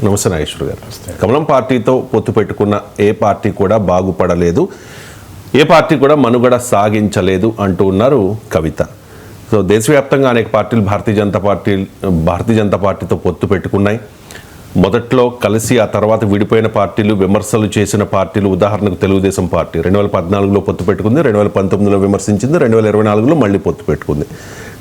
నమస్తే నాగేశ్వర్ గారు. కమలం పార్టీతో పొత్తు పెట్టుకున్న ఏ పార్టీ కూడా బాగుపడలేదు, ఏ పార్టీ కూడా మనుగడ సాగించలేదు అంటూ ఉన్నారు కవిత. సో దేశవ్యాప్తంగా అనేక పార్టీలు భారతీయ జనతా పార్టీతో పొత్తు పెట్టుకున్నాయి. మొదట్లో కలిసి ఆ తర్వాత విడిపోయిన పార్టీలు, విమర్శలు చేసిన పార్టీలు, ఉదాహరణకు తెలుగుదేశం పార్టీ 2014లో పొత్తు పెట్టుకుంది, 2019లో విమర్శించింది, 2024లో మళ్ళీ పొత్తు పెట్టుకుంది.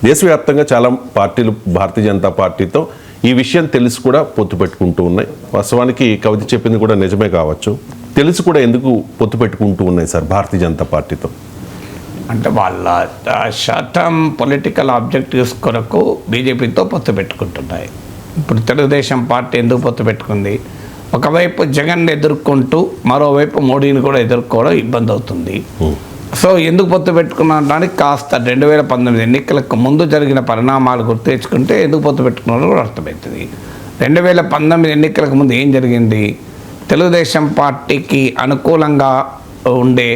దేశవ్యాప్తంగా చాలా పార్టీలు భారతీయ జనతా పార్టీతో ఈ విషయం తెలిసి కూడా పొత్తు పెట్టుకుంటూ ఉన్నాయి. వాస్తవానికి కవిత చెప్పింది కూడా నిజమే కావచ్చు. తెలిసి కూడా ఎందుకు పొత్తు పెట్టుకుంటూ ఉన్నాయి సార్ భారతీయ జనతా పార్టీతో? అంటే వాళ్ళ షార్ట్ టర్మ్ పొలిటికల్ ఆబ్జెక్టివ్స్ కొరకు బీజేపీతో పొత్తు పెట్టుకుంటున్నాయి. ఇప్పుడు తెలుగుదేశం పార్టీ ఎందుకు పొత్తు పెట్టుకుంది? ఒకవైపు జగన్ ఎదుర్కొంటూ మరోవైపు మోడీని కూడా ఎదుర్కోవడం ఇబ్బంది అవుతుంది. సో ఎందుకు పొత్తు పెట్టుకున్నాడానికి కాస్త 2019 ఎన్నికలకు ముందు జరిగిన పరిణామాలు గుర్తు తెచ్చుకుంటే ఎందుకు పొత్తు పెట్టుకున్నారో కూడా అర్థమవుతుంది. 2019 ఎన్నికలకు ముందు ఏం జరిగింది? తెలుగుదేశం పార్టీకి అనుకూలంగా ఉండే,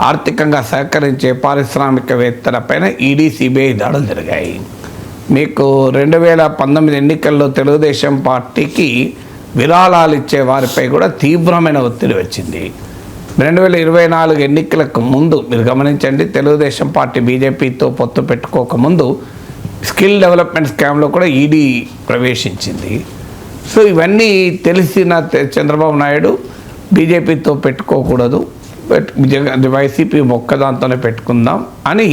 ఆర్థికంగా సహకరించే పారిశ్రామికవేత్తలపైన ఈడీ, సిబిఐ దాడులు జరిగాయి. మీకు 2019 ఎన్నికల్లో తెలుగుదేశం పార్టీకి విరాళాలు ఇచ్చే వారిపై కూడా తీవ్రమైన ఒత్తిడి వచ్చింది. 2024 ఎన్నికలకు ముందు మీరు గమనించండి, తెలుగుదేశం పార్టీ బీజేపీతో పొత్తు పెట్టుకోకముందు స్కిల్ డెవలప్మెంట్ స్కామ్లో కూడా ఈడీ ప్రవేశించింది. సో ఇవన్నీ తెలిసిన చంద్రబాబు నాయుడు బీజేపీతో పెట్టుకోకూడదు, వైసీపీ ఒక్కదాంతోనే పెట్టుకుందాం అని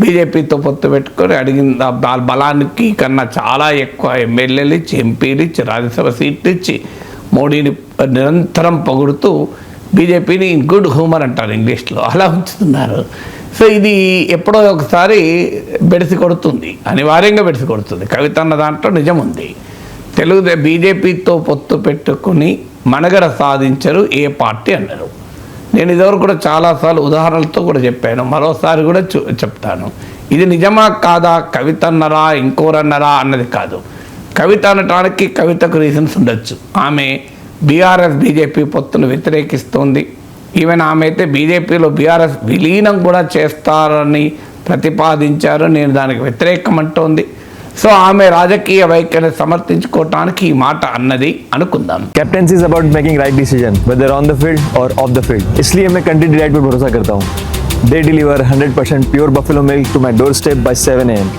బీజేపీతో పొత్తు పెట్టుకొని అడిగిన బలానికి కన్నా చాలా ఎక్కువ ఎమ్మెల్యేలు ఇచ్చి, ఎంపీలు ఇచ్చి, రాజ్యసభ సీట్లు ఇచ్చి మోడీని నిరంతరం పొగుడుతూ బీజేపీని గుడ్ హ్యూమర్ అంటారు ఇంగ్లీష్లో, అలా ఉంచుతున్నారు. సో ఇది ఎప్పుడో ఒకసారి బెడిసి కొడుతుంది, అనివార్యంగా బెడిసి కొడుతుంది. కవిత అన్న దాంట్లో నిజం ఉంది. బీజేపీతో పొత్తు పెట్టుకుని మనుగడ సాధించరు ఏ పార్టీ అన్నారు. నేను ఇదివరకు కూడా చాలాసార్లు ఉదాహరణలతో కూడా చెప్పాను, మరోసారి కూడా చెప్తాను. ఇది నిజమా కాదా, కవిత అన్నరా ఇంకోరన్నరా అన్నది కాదు. కవిత అనటానికి కవితకు రీజన్స్ ఉండొచ్చు. ఆమె బీఆర్ఎస్ బీజేపీ పొత్తును వ్యతిరేకిస్తోంది. ఈవెన్ ఆమె అయితే బీజేపీలో బీఆర్ఎస్ విలీనం కూడా చేస్తారని ప్రతిపాదించారు, నేను దానికి వ్యతిరేకం అంటోంది. సో ఆమె రాజకీయ వైఖరిని సమర్థించుకోవటానికి ఈ మాట అన్నది అనుకుందాం. Captaincy is about making right decision whether on the field और ऑफ द फील्ड. इसलिए मैं कंट्री डिलाइट पर भरोसा करता हूँ. They deliver 100% pure buffalo milk to my doorstep by 7 AM.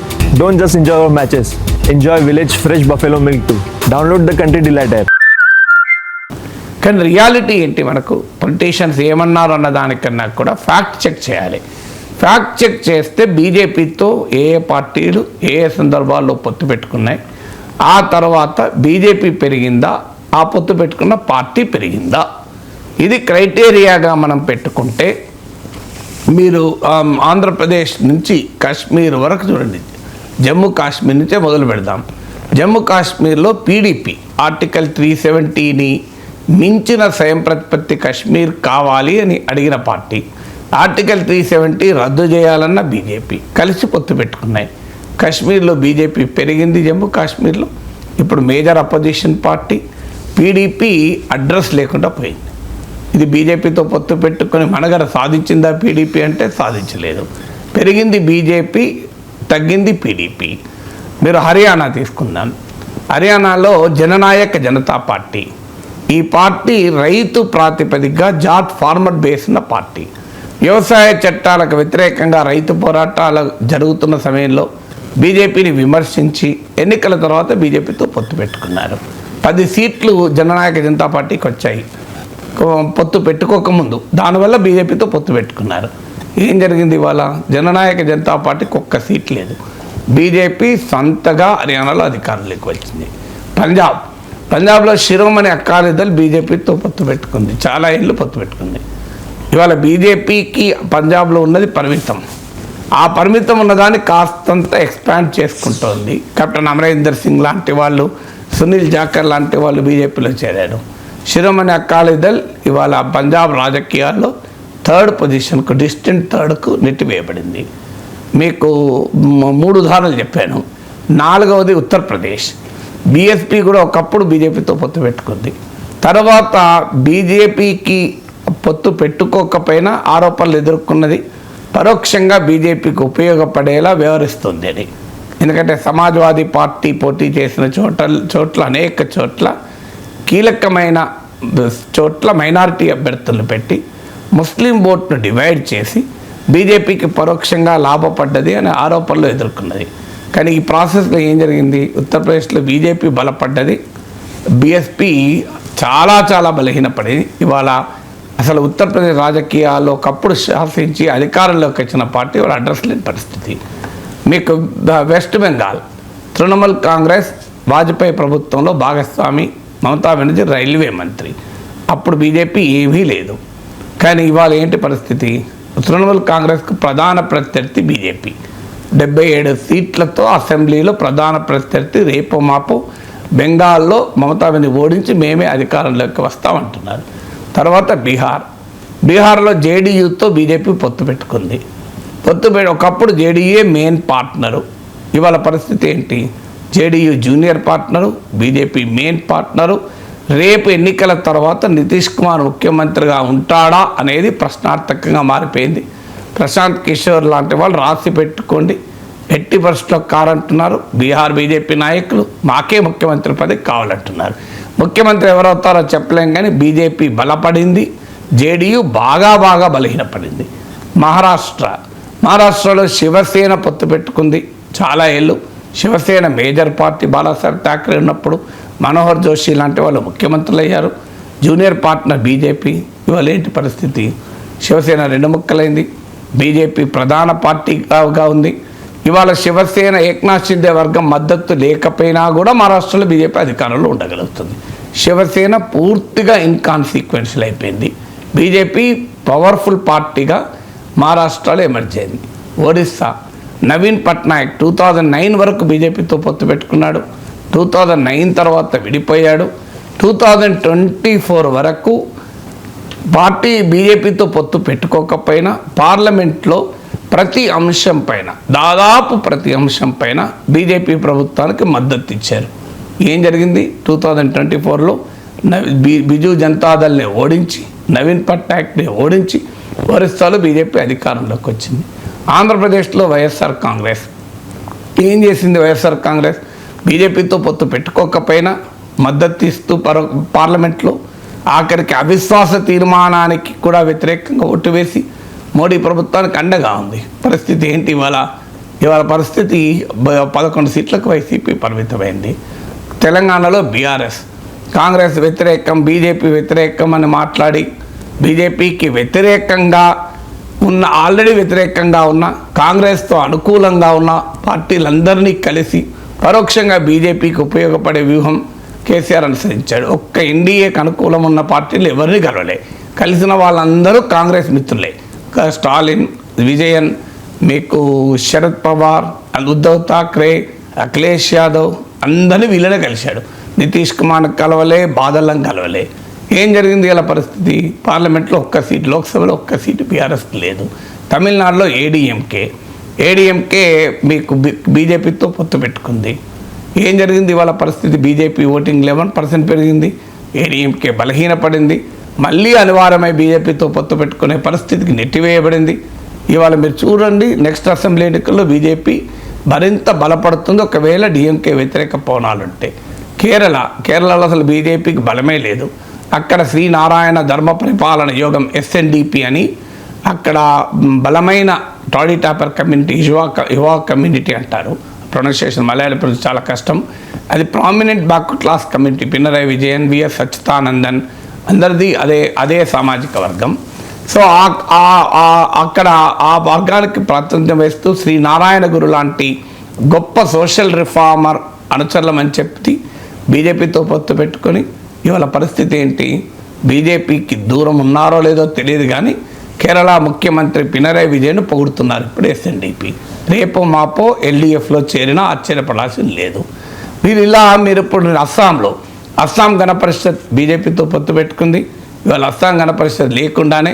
Don't just enjoy our matches. Enjoy village fresh buffalo milk too. Download the Country Delight app. కానీ reality ఏంటి? మనకు politicians ఏమన్నారు అన్న దానికన్నా కూడా ఫ్యాక్ట్ చెక్ చేయాలి. ఫ్యాక్ట్ చెక్ చేస్తే బీజేపీతో ఏ పార్టీలు ఏ సందర్భాల్లో పొత్తు పెట్టుకున్నాయి, ఆ తర్వాత బీజేపీ పెరిగిందా, ఆ పొత్తు పెట్టుకున్న పార్టీ పెరిగిందా, ఇది క్రైటీరియాగా మనం పెట్టుకుంటే మీరు ఆంధ్రప్రదేశ్ నుంచి కాశ్మీర్ వరకు చూడండి. జమ్మూ కాశ్మీర్ నుంచే మొదలు పెడదాం. జమ్మూ కాశ్మీర్లో పీడీపీ ఆర్టికల్ 370ని మించిన స్వయం ప్రతిపత్తి కాశ్మీర్ కావాలి అని అడిగిన పార్టీ, ఆర్టికల్ 370 రద్దు చేయాలన్న బీజేపీ కలిసి పొత్తు పెట్టుకున్నాయి. కాశ్మీర్లో బీజేపీ పెరిగింది, జమ్మూ కాశ్మీర్లో ఇప్పుడు major opposition party. PDP address లేకుండా పోయింది. ఇది బీజేపీతో పొత్తు పెట్టుకొని మనుగడ సాధించిందా పీడీపీ అంటే? సాధించలేదు. పెరిగింది బీజేపీ, తగ్గింది పీడీపీ. మీరు హర్యానా తీసుకుందాం. హర్యానాలో జననాయక జనతా పార్టీ, ఈ పార్టీ రైతు ప్రాతిపదికగా జాట్ ఫార్మర్ బేస్ ఉన్న పార్టీ. వ్యవసాయ చట్టాలకు వ్యతిరేకంగా రైతు పోరాటాలు జరుగుతున్న సమయంలో బీజేపీని విమర్శించి ఎన్నికల తర్వాత బీజేపీతో పొత్తు పెట్టుకున్నారు. 10 సీట్లు జననాయక జనతా పార్టీకి వచ్చాయి పొత్తు పెట్టుకోకముందు. దానివల్ల బీజేపీతో పొత్తు పెట్టుకున్నారు. ఏం జరిగింది? ఇవాళ జననాయక జనతా పార్టీకి 1 సీట్ లేదు. బీజేపీ సొంతగా హర్యానాలో అధికారంలోకి వచ్చింది. పంజాబ్లో శిరోమణి అకాలీదళ్ బీజేపీతో పొత్తు పెట్టుకుంది, చాలా ఏళ్ళు పొత్తు పెట్టుకుంది. ఇవాళ బీజేపీకి పంజాబ్లో ఉన్నది పరిమితం. ఆ పరిమితం ఉన్నదాన్ని కాస్తంత ఎక్స్పాండ్ చేసుకుంటోంది. కెప్టెన్ అమరీందర్ సింగ్ లాంటి వాళ్ళు, సునీల్ జాఖర్ లాంటి వాళ్ళు బీజేపీలో చేరారు. శిరోమణి అకాలీదళ్ ఇవాళ పంజాబ్ రాజకీయాల్లో 3rd పొజిషన్కు, డిస్టెంట్ 3rdకు నెట్టివేయబడింది. మీకు 3 ఉదాహరణలు చెప్పాను. 4వది ఉత్తరప్రదేశ్. బీఎస్పీ కూడా ఒకప్పుడు బీజేపీతో పొత్తు పెట్టుకుంది. తర్వాత బీజేపీకి పొత్తు పెట్టుకోకపోయినా ఆరోపణలు ఎదుర్కొన్నది, పరోక్షంగా బీజేపీకి ఉపయోగపడేలా వ్యవహరిస్తుంది అని. ఎందుకంటే సమాజ్వాదీ పార్టీ పోటీ చేసిన చోట్ల అనేక చోట్ల కీలకమైన చోట్ల మైనారిటీ అభ్యర్థులను పెట్టి ముస్లిం ఓట్ను డివైడ్ చేసి బీజేపీకి పరోక్షంగా లాభపడ్డది అనే ఆరోపణలు ఎదుర్కొన్నది. కానీ ఈ ప్రాసెస్లో ఏం జరిగింది? ఉత్తరప్రదేశ్లో బీజేపీ బలపడ్డది, బీఎస్పీ చాలా చాలా బలహీనపడింది. ఇవాళ అసలు ఉత్తరప్రదేశ్ రాజకీయాల్లో ఒకప్పుడు శాసించి అధికారంలోకి వచ్చిన పార్టీ వాళ్ళు అడ్రస్ లేని పరిస్థితి. మీకు వెస్ట్ బెంగాల్ తృణమూల్ కాంగ్రెస్ వాజ్పేయి ప్రభుత్వంలో భాగస్వామి, మమతా బెనర్జీ రైల్వే మంత్రి. అప్పుడు బీజేపీ ఏమీ లేదు. కానీ ఇవాళ ఏంటి పరిస్థితి? తృణమూల్ కాంగ్రెస్కు ప్రధాన ప్రత్యర్థి బీజేపీ. 77 సీట్లతో అసెంబ్లీలో ప్రధాన ప్రత్యర్థి. రేపు మాపు బెంగాల్లో మమతా బెనర్జీ ఓడించి మేమే అధికారంలోకి వస్తామంటున్నారు. తర్వాత బీహార్లో జేడీయూతో బీజేపీ పొత్తు పెట్టుకుంది. ఒకప్పుడు జేడీయూ మెయిన్ పార్ట్నరు. ఇవాళ పరిస్థితి ఏంటి? JDU junior partner, BJP main partner. రేపు ఎన్నికల తర్వాత నితీష్ కుమార్ ముఖ్యమంత్రిగా ఉంటాడా అనేది ప్రశ్నార్థకంగా మారిపోయింది. ప్రశాంత్ కిషోర్ లాంటి వాళ్ళు రాసి పెట్టుకోండి, ఎట్టి పరిస్థితుల్లో కారంటున్నారు. బీహార్ బీజేపీ నాయకులు మాకే ముఖ్యమంత్రి పదవి కావాలంటున్నారు. ముఖ్యమంత్రి ఎవరవుతారో చెప్పలేం, కానీ బీజేపీ బలపడింది, జేడీయూ బాగా బలహీనపడింది. మహారాష్ట్రలో శివసేన పొత్తు పెట్టుకుంది చాలా ఏళ్ళు. శివసేన మేజర్ పార్టీ, బాలాసాహెబ్ ఠాక్రే ఉన్నప్పుడు మనోహర్ జోషి లాంటి వాళ్ళు ముఖ్యమంత్రులు అయ్యారు. Junior partner BJP. ఇవాళ ఏంటి పరిస్థితి? శివసేన 2 ముక్కలైంది, బీజేపీ ప్రధాన పార్టీగా ఉంది. ఇవాళ శివసేన ఏక్నాథ్ షిండే వర్గం మద్దతు లేకపోయినా కూడా మహారాష్ట్రలో బీజేపీ అధికారంలో ఉండగలుగుతుంది. శివసేన పూర్తిగా ఇన్కాన్సిక్వెన్షియల్ అయిపోయింది. బీజేపీ పవర్ఫుల్ పార్టీగా మహారాష్ట్రలో ఎమర్జ్ అయింది. ఒడిస్సా నవీన్ పట్నాయక్ 2009 వరకు బీజేపీతో పొత్తు పెట్టుకున్నాడు. 2009 తర్వాత విడిపోయాడు. 2024 వరకు పార్టీ బీజేపీతో పొత్తు పెట్టుకోకపోయినా పార్లమెంట్లో దాదాపు ప్రతి అంశం పైన బీజేపీ ప్రభుత్వానికి మద్దతు ఇచ్చారు. ఏం జరిగింది? 2024లో బిజు జనతాదళ్ని ఓడించి, నవీన్ పట్నాయక్ని ఓడించి ఒరిస్సాలో బీజేపీ అధికారంలోకి వచ్చింది. ఆంధ్రప్రదేశ్లో వైఎస్ఆర్ కాంగ్రెస్ ఏం చేసింది? వైఎస్ఆర్ కాంగ్రెస్ బీజేపీతో పొత్తు పెట్టుకోకపోయినా మద్దతు ఇస్తూ పార్లమెంట్లో ఆఖరికి అవిశ్వాస తీర్మానానికి కూడా వ్యతిరేకంగా ఓటు వేసి మోడీ ప్రభుత్వానికి అండగా ఉంది. పరిస్థితి ఏంటి ఇవాళ పరిస్థితి 11 సీట్లకు వైసీపీ పరిమితమైంది. తెలంగాణలో బీఆర్ఎస్ కాంగ్రెస్ వ్యతిరేకం, బీజేపీ వ్యతిరేకం అని మాట్లాడి బీజేపీకి ఆల్రెడీ వ్యతిరేకంగా ఉన్న, కాంగ్రెస్తో అనుకూలంగా ఉన్న పార్టీలందరినీ కలిసి పరోక్షంగా బీజేపీకి ఉపయోగపడే వ్యూహం కేసీఆర్ అనుసరించాడు. ఒక్క ఎన్డీఏకి అనుకూలం ఉన్న పార్టీలు ఎవరిని కలవలే. కలిసిన వాళ్ళందరూ కాంగ్రెస్ మిత్రులే. స్టాలిన్, విజయన్, మీకు శరద్ పవార్, ఉద్ధవ్ ఠాక్రే, అఖిలేష్ యాదవ్ అందరినీ వీళ్ళనే కలిశాడు. నితీష్ కుమార్ కలవలే, బాదల్లం కలవలే. ఏం జరిగింది ఇలా పరిస్థితి? పార్లమెంట్లో 1 సీటు, లోక్సభలో 1 సీటు బీఆర్ఎస్కి లేదు. తమిళనాడులో ఏడీఎంకే మీకు బీజేపీతో పొత్తు పెట్టుకుంది. ఏం జరిగింది ఇవాళ పరిస్థితి? బీజేపీ ఓటింగ్ 11% పెరిగింది, ఏడీఎంకే బలహీనపడింది. మళ్ళీ అనివార్యమై బీజేపీతో పొత్తు పెట్టుకునే పరిస్థితికి నెట్టివేయబడింది. ఇవాళ మీరు చూడండి, నెక్స్ట్ అసెంబ్లీ ఎన్నికల్లో బీజేపీ మరింత బలపడుతుంది ఒకవేళ డిఎంకే వ్యతిరేక పవనాలుంటే. కేరళలో అసలు బీజేపీకి బలమే లేదు. అక్కడ శ్రీనారాయణ ధర్మ పరిపాలన యోగం SNDP అని అక్కడ బలమైన టాడీ టాపర్ కమ్యూనిటీ, యువా కమ్యూనిటీ అంటారు, ప్రొనౌన్సియేషన్ మలయాళం చాలా కష్టం. అది prominent backward class community. Pinarayi Vijayan, VS Achuthanandan అందరిది అదే సామాజిక వర్గం. సో అక్కడ ఆ వర్గానికి ప్రాతినిధ్యం వేస్తూ శ్రీనారాయణ గురు లాంటి గొప్ప సోషల్ రిఫార్మర్ అనుచరులమని చెప్పి బీజేపీతో పొత్తు పెట్టుకొని ఇవాళ పరిస్థితి ఏంటి? బీజేపీకి దూరం ఉన్నారో లేదో తెలియదు, కానీ కేరళ ముఖ్యమంత్రి పినరయి విజయన్ పొగుడుతున్నారు ఇప్పుడు SNDP. రేపో మాపో LDFలో చేరినా ఆశ్చర్యపడాల్సింది లేదు. మీరు ఇప్పుడు అస్సాం గణ పరిషత్ బీజేపీతో పొత్తు పెట్టుకుంది. ఇవాళ అస్సాం గణ పరిషత్ లేకుండానే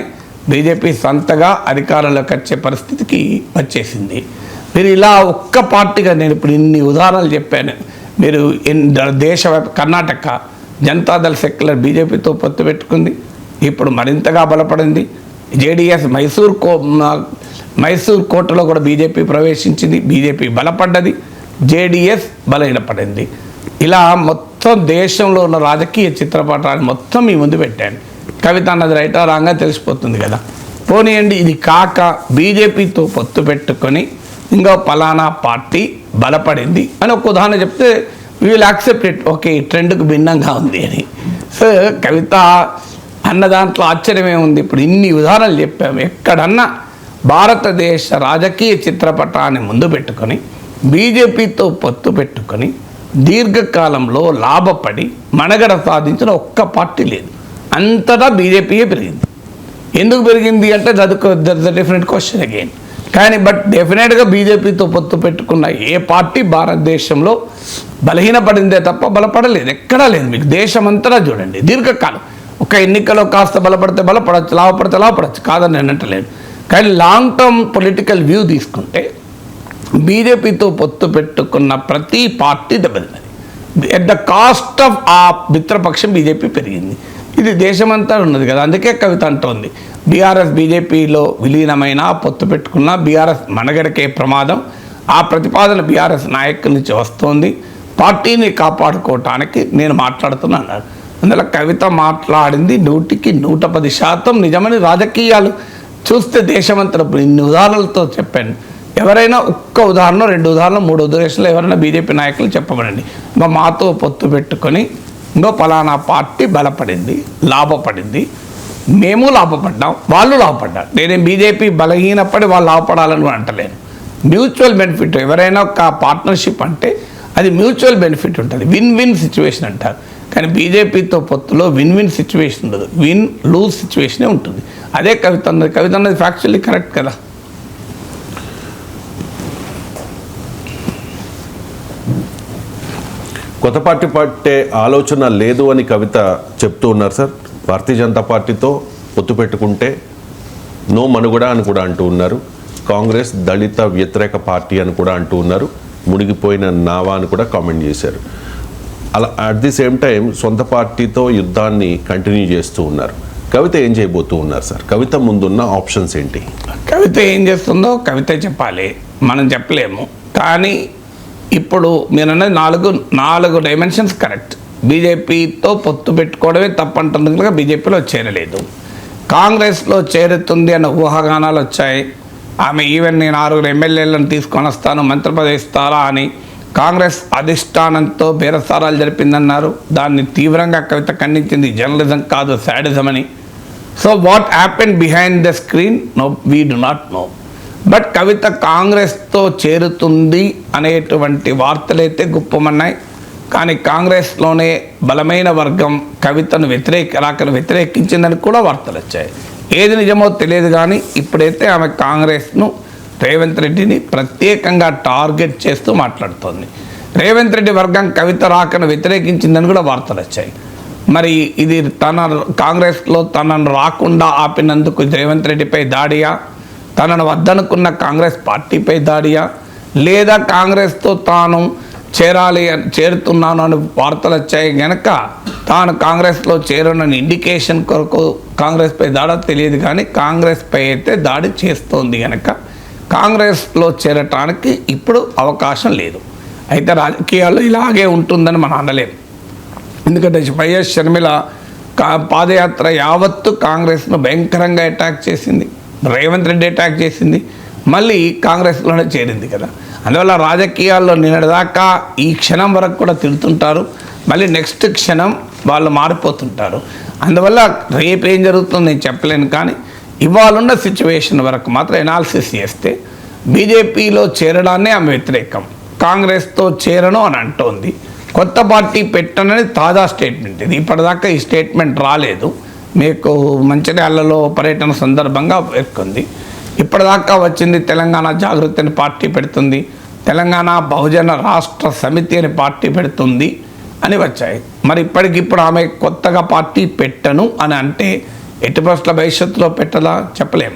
బీజేపీ సొంతగా అధికారంలోకి వచ్చే పరిస్థితికి వచ్చేసింది. మీరు ఇలా ఒక్క పార్టీగా నేను ఇప్పుడు ఇన్ని ఉదాహరణలు చెప్పాను. మీరు కర్ణాటక జనతాదళ్ సెక్యులర్ బీజేపీతో పొత్తు పెట్టుకుంది, ఇప్పుడు మరింతగా బలపడింది. JDS మైసూర్ కోటలో కూడా బీజేపీ ప్రవేశించింది, బీజేపీ బలపడ్డది, JDS బలహీనపడింది. ఇలా మొత్తం మొత్తం దేశంలో ఉన్న రాజకీయ చిత్రపటాన్ని మొత్తం మీ ముందు పెట్టాను. కవిత అన్నది రైటా రాంగా తెలిసిపోతుంది కదా. పోనీయండి, ఇది కాక బీజేపీతో పొత్తు పెట్టుకొని ఇంకో పలానా పార్టీ బలపడింది అని ఒక ఉదాహరణ చెప్తే we will accept it, okay ఈ ట్రెండ్కు భిన్నంగా ఉంది అని. సో కవిత అన్న దాంట్లో ఆశ్చర్యమే ఉంది. ఇప్పుడు ఇన్ని ఉదాహరణలు చెప్పాము. ఎక్కడన్నా భారతదేశ రాజకీయ చిత్రపటాన్ని ముందు పెట్టుకొని బీజేపీతో పొత్తు పెట్టుకొని దీర్ఘకాలంలో లాభపడి మనుగడ సాధించిన ఒక్క పార్టీ లేదు. అంతటా బీజేపీయే పెరిగింది. ఎందుకు పెరిగింది అంటే that's a different question again. కానీ బట్ డెఫినెట్గా బీజేపీతో పొత్తు పెట్టుకున్న ఏ పార్టీ భారతదేశంలో బలహీనపడిందే తప్ప బలపడలేదు. ఎక్కడా లేదు. మీకు దేశమంతటా చూడండి, దీర్ఘకాలం ఒక ఎన్నికలో కాస్త బలపడితే బలపడచ్చు, లాభపడితే లాభపడచ్చు, కాదని నేను అంటలేదు. కానీ లాంగ్ టర్మ్ పొలిటికల్ వ్యూ తీసుకుంటే బీజేపీతో పొత్తు పెట్టుకున్న ప్రతి పార్టీ దెబ్బతిన్నది. ఎట్ ద కాస్ట్ ఆఫ్ ఆ మిత్రపక్షం బీజేపీ పెరిగింది. ఇది దేశమంతా ఉన్నది కదా. అందుకే కవిత అంటోంది బీఆర్ఎస్ బీజేపీలో విలీనమైన పొత్తు పెట్టుకున్న బీఆర్ఎస్ మనగడకే ప్రమాదం. ఆ ప్రతిపాదన బీఆర్ఎస్ నాయకుల నుంచి వస్తోంది. పార్టీని కాపాడుకోవటానికి నేను మాట్లాడుతున్నాను. అందులో కవిత మాట్లాడింది 100% నిజమని రాజకీయాలు చూస్తే దేశమంతా ఇన్ని ఉదాహరణలతో చెప్పాను. ఎవరైనా ఒక్క ఉదాహరణ, 2 ఉదాహరణలు, 3 ఉద్దేశాలు ఎవరైనా బీజేపీ నాయకులు చెప్పబడండి. ఇంకా మాతో పొత్తు పెట్టుకొని ఇంకో పలానా పార్టీ బలపడింది, లాభపడింది, మేము లాభపడ్డాం, వాళ్ళు లాభపడ్డారు. నేనేం బీజేపీ బలహీనపడి వాళ్ళు లాభపడాలని అంటలేను. Mutual benefit. ఎవరైనా ఒక పార్ట్నర్షిప్ అంటే అది మ్యూచువల్ బెనిఫిట్ ఉంటుంది, విన్ విన్ సిచ్యువేషన్ అంటారు. కానీ బీజేపీతో పొత్తులో విన్ విన్ సిచ్యువేషన్ ఉండదు, విన్ లూజ్ సిచ్యువేషనే ఉంటుంది. అదే కవిత అన్నది. కవిత అన్నది ఫ్యాక్చువల్లీ కరెక్ట్ కదా. కొత్త పార్టీ పట్టే ఆలోచన లేదు అని కవిత చెప్తూ ఉన్నారు సార్. భారతీయ జనతా పార్టీతో పొత్తు పెట్టుకుంటే నో మనుగడ అని కూడా అంటూ ఉన్నారు. కాంగ్రెస్ దళిత వ్యతిరేక పార్టీ అని కూడా అంటూ ఉన్నారు. మునిగిపోయిన నావా అని కూడా కామెంట్ చేశారు. అలా అట్ ది సేమ్ టైం సొంత పార్టీతో యుద్ధాన్ని కంటిన్యూ చేస్తూ ఉన్నారు. కవిత ఏం చేయబోతూ ఉన్నారు సార్? కవిత ముందున్న ఆప్షన్స్ ఏంటి? కవిత ఏం చేస్తుందో కవిత చెప్పాలి, మనం చెప్పలేము. కానీ ఇప్పుడు మీరు అన్నది నాలుగు డైమెన్షన్స్ కరెక్ట్. బీజేపీతో పొత్తు పెట్టుకోవడమే తప్పంటుంది కనుక బీజేపీలో చేరలేదు. కాంగ్రెస్లో చేరుతుంది అన్న ఊహాగానాలు వచ్చాయి. ఆమె ఈవెన్ నేను 6 ఎమ్మెల్యేలను తీసుకొని వస్తాను, మంత్రి పదవి ఇస్తారా అని కాంగ్రెస్ అధిష్టానంతో బేరసారాలు జరిపిందన్నారు. దాన్ని తీవ్రంగా కవిత ఖండించింది. జర్నలిజం కాదు, శాడిజం అని. So what happen behind the screen no we do not know. But Kavitha కాంగ్రెస్తో చేరుతుంది అనేటువంటి వార్తలైతే గుప్పమన్నాయి. కానీ కాంగ్రెస్లోనే బలమైన వర్గం కవితను రాకను వ్యతిరేకించిందని కూడా వార్తలు వచ్చాయి. ఏది నిజమో తెలియదు. కానీ ఇప్పుడైతే ఆమె కాంగ్రెస్ను, రేవంత్ రెడ్డిని ప్రత్యేకంగా టార్గెట్ చేస్తూ మాట్లాడుతోంది. రేవంత్ రెడ్డి వర్గం కవిత రాకను వ్యతిరేకించిందని కూడా వార్తలు వచ్చాయి. మరి ఇది కాంగ్రెస్లో తనను రాకుండా ఆపినందుకు రేవంత్ రెడ్డిపై దాడియా, తనను వద్దనుకున్న కాంగ్రెస్ పార్టీపై దాడియా, లేదా కాంగ్రెస్తో తాను చేరుతున్నాను అని వార్తలు వచ్చాయి కనుక తాను కాంగ్రెస్లో చేరనని ఇండికేషన్ కొరకు కాంగ్రెస్పై దాడా తెలియదు. కానీ కాంగ్రెస్పై అయితే దాడి చేస్తోంది కనుక కాంగ్రెస్లో చేరటానికి ఇప్పుడు అవకాశం లేదు. అయితే రాజకీయాల్లో ఇలాగే ఉంటుందని మనం అనలేము. ఎందుకంటే వైఎస్ షర్మిల పాదయాత్ర యావత్తు కాంగ్రెస్ను భయంకరంగా అటాక్ చేసింది. రేవంత్ రెడ్డి అటాక్ చేసింది, మళ్ళీ కాంగ్రెస్లోనే చేరింది కదా. అందువల్ల రాజకీయాల్లో నిన్నటిదాకా ఈ క్షణం వరకు కూడా తిడుతుంటారు, మళ్ళీ నెక్స్ట్ క్షణం వాళ్ళు మారిపోతుంటారు. అందువల్ల రేపు ఏం జరుగుతుందో నేను చెప్పలేను. కానీ ఇవాళున్న సిచ్యువేషన్ వరకు మాత్రం ఎనాలిసిస్ చేస్తే బీజేపీలో చేరడాన్నే ఆమె వ్యతిరేకం, కాంగ్రెస్తో చేరను అని అంటోంది. కొత్త పార్టీ పెట్టనని తాజా స్టేట్మెంట్ ఇది. ఇప్పటిదాకా ఈ స్టేట్మెంట్ రాలేదు. మీకు మంచిర్యాలలో పర్యటన సందర్భంగా పేర్కొంది. ఇప్పటిదాకా వచ్చింది తెలంగాణ జాగృతి అని పార్టీ పెడుతుంది, తెలంగాణ బహుజన రాష్ట్ర సమితి అని పార్టీ పెడుతుంది అని వచ్చాయి. మరి ఇప్పటికిప్పుడు ఆమె కొత్తగా పార్టీ పెట్టను అని అంటే ఎట్టి పరిస్థితుల భవిష్యత్తులో పెట్టదా చెప్పలేం.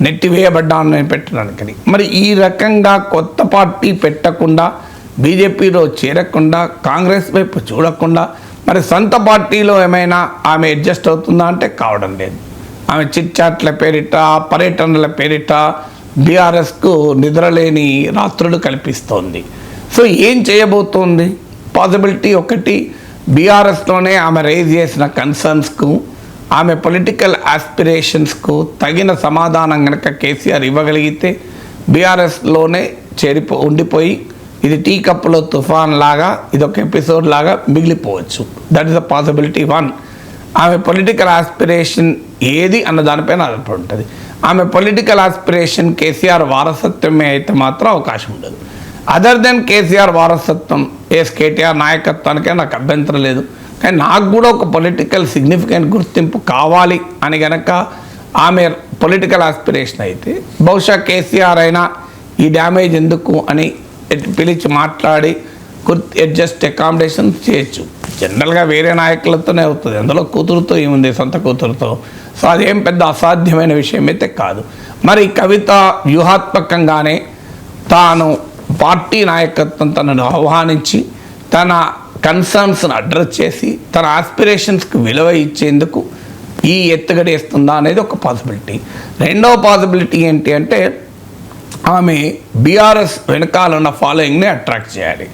నెట్టివేయబడ్డాను నేను పెట్టడానికి. మరి ఈ రకంగా కొత్త పార్టీ పెట్టకుండా, బీజేపీలో చేరకుండా, కాంగ్రెస్ వైపు చూడకుండా మరి సొంత పార్టీలో ఏమైనా ఆమె అడ్జస్ట్ అవుతుందా అంటే కావడం లేదు. ఆమె చిట్చాట్ల పేరిట, పర్యటనల పేరిట బీఆర్ఎస్కు నిద్రలేని రాత్రులు కల్పిస్తోంది. సో ఏం చేయబోతోంది? పాసిబిలిటీ ఒకటి, బీఆర్ఎస్లోనే ఆమె రేజ్ చేసిన కన్సర్న్స్కు, ఆమె పొలిటికల్ ఆస్పిరేషన్స్కు తగిన సమాధానం కనుక కేసీఆర్ ఇవ్వగలిగితే బీఆర్ఎస్లోనే ఉండిపోయి ఇది టీ కప్పులో తుఫాన్ లాగా ఇదొక ఎపిసోడ్ లాగా మిగిలిపోవచ్చు. That is the possibility 1. ఆమె పొలిటికల్ ఆస్పిరేషన్ ఏది అన్న దానిపైన ఆధారపడి ఉంటుంది. ఆమె పొలిటికల్ ఆస్పిరేషన్ కేసీఆర్ వారసత్వమే అయితే మాత్రం అవకాశం ఉండదు. అదర్ దెన్ కేసీఆర్ వారసత్వం కేటీఆర్ నాయకత్వానికే నాకు అభ్యంతరం లేదు. కానీ నాకు కూడా ఒక పొలిటికల్ సిగ్నిఫికెంట్ గుర్తింపు కావాలి అని గనక ఆమె పొలిటికల్ ఆస్పిరేషన్ అయితే బహుశా కేసీఆర్ అయినా ఈ డ్యామేజ్ ఎందుకు అని పిలిచి మాట్లాడి అడ్జస్ట్ అకామిడేషన్ చేయొచ్చు. జనరల్గా వేరే నాయకులతోనే అవుతుంది, అందులో కూతురుతో ఏముంది, సొంత కూతురుతో. సో అదేం పెద్ద అసాధ్యమైన విషయం అయితే కాదు. మరి కవిత వ్యూహాత్మకంగానే తాను పార్టీ నాయకత్వం తనను ఆహ్వానించి తన కన్సర్న్స్ను అడ్రస్ చేసి తన ఆస్పిరేషన్స్కి విలువ ఇచ్చేందుకు ఈ ఎత్తుగడేస్తుందా అనేది ఒక పాసిబిలిటీ. రెండవ పాసిబిలిటీ ఏంటి అంటే ఆమె బీఆర్ఎస్ వెనకాల ఉన్న ఫాలోయింగ్ని అట్రాక్ట్ చేయాలి.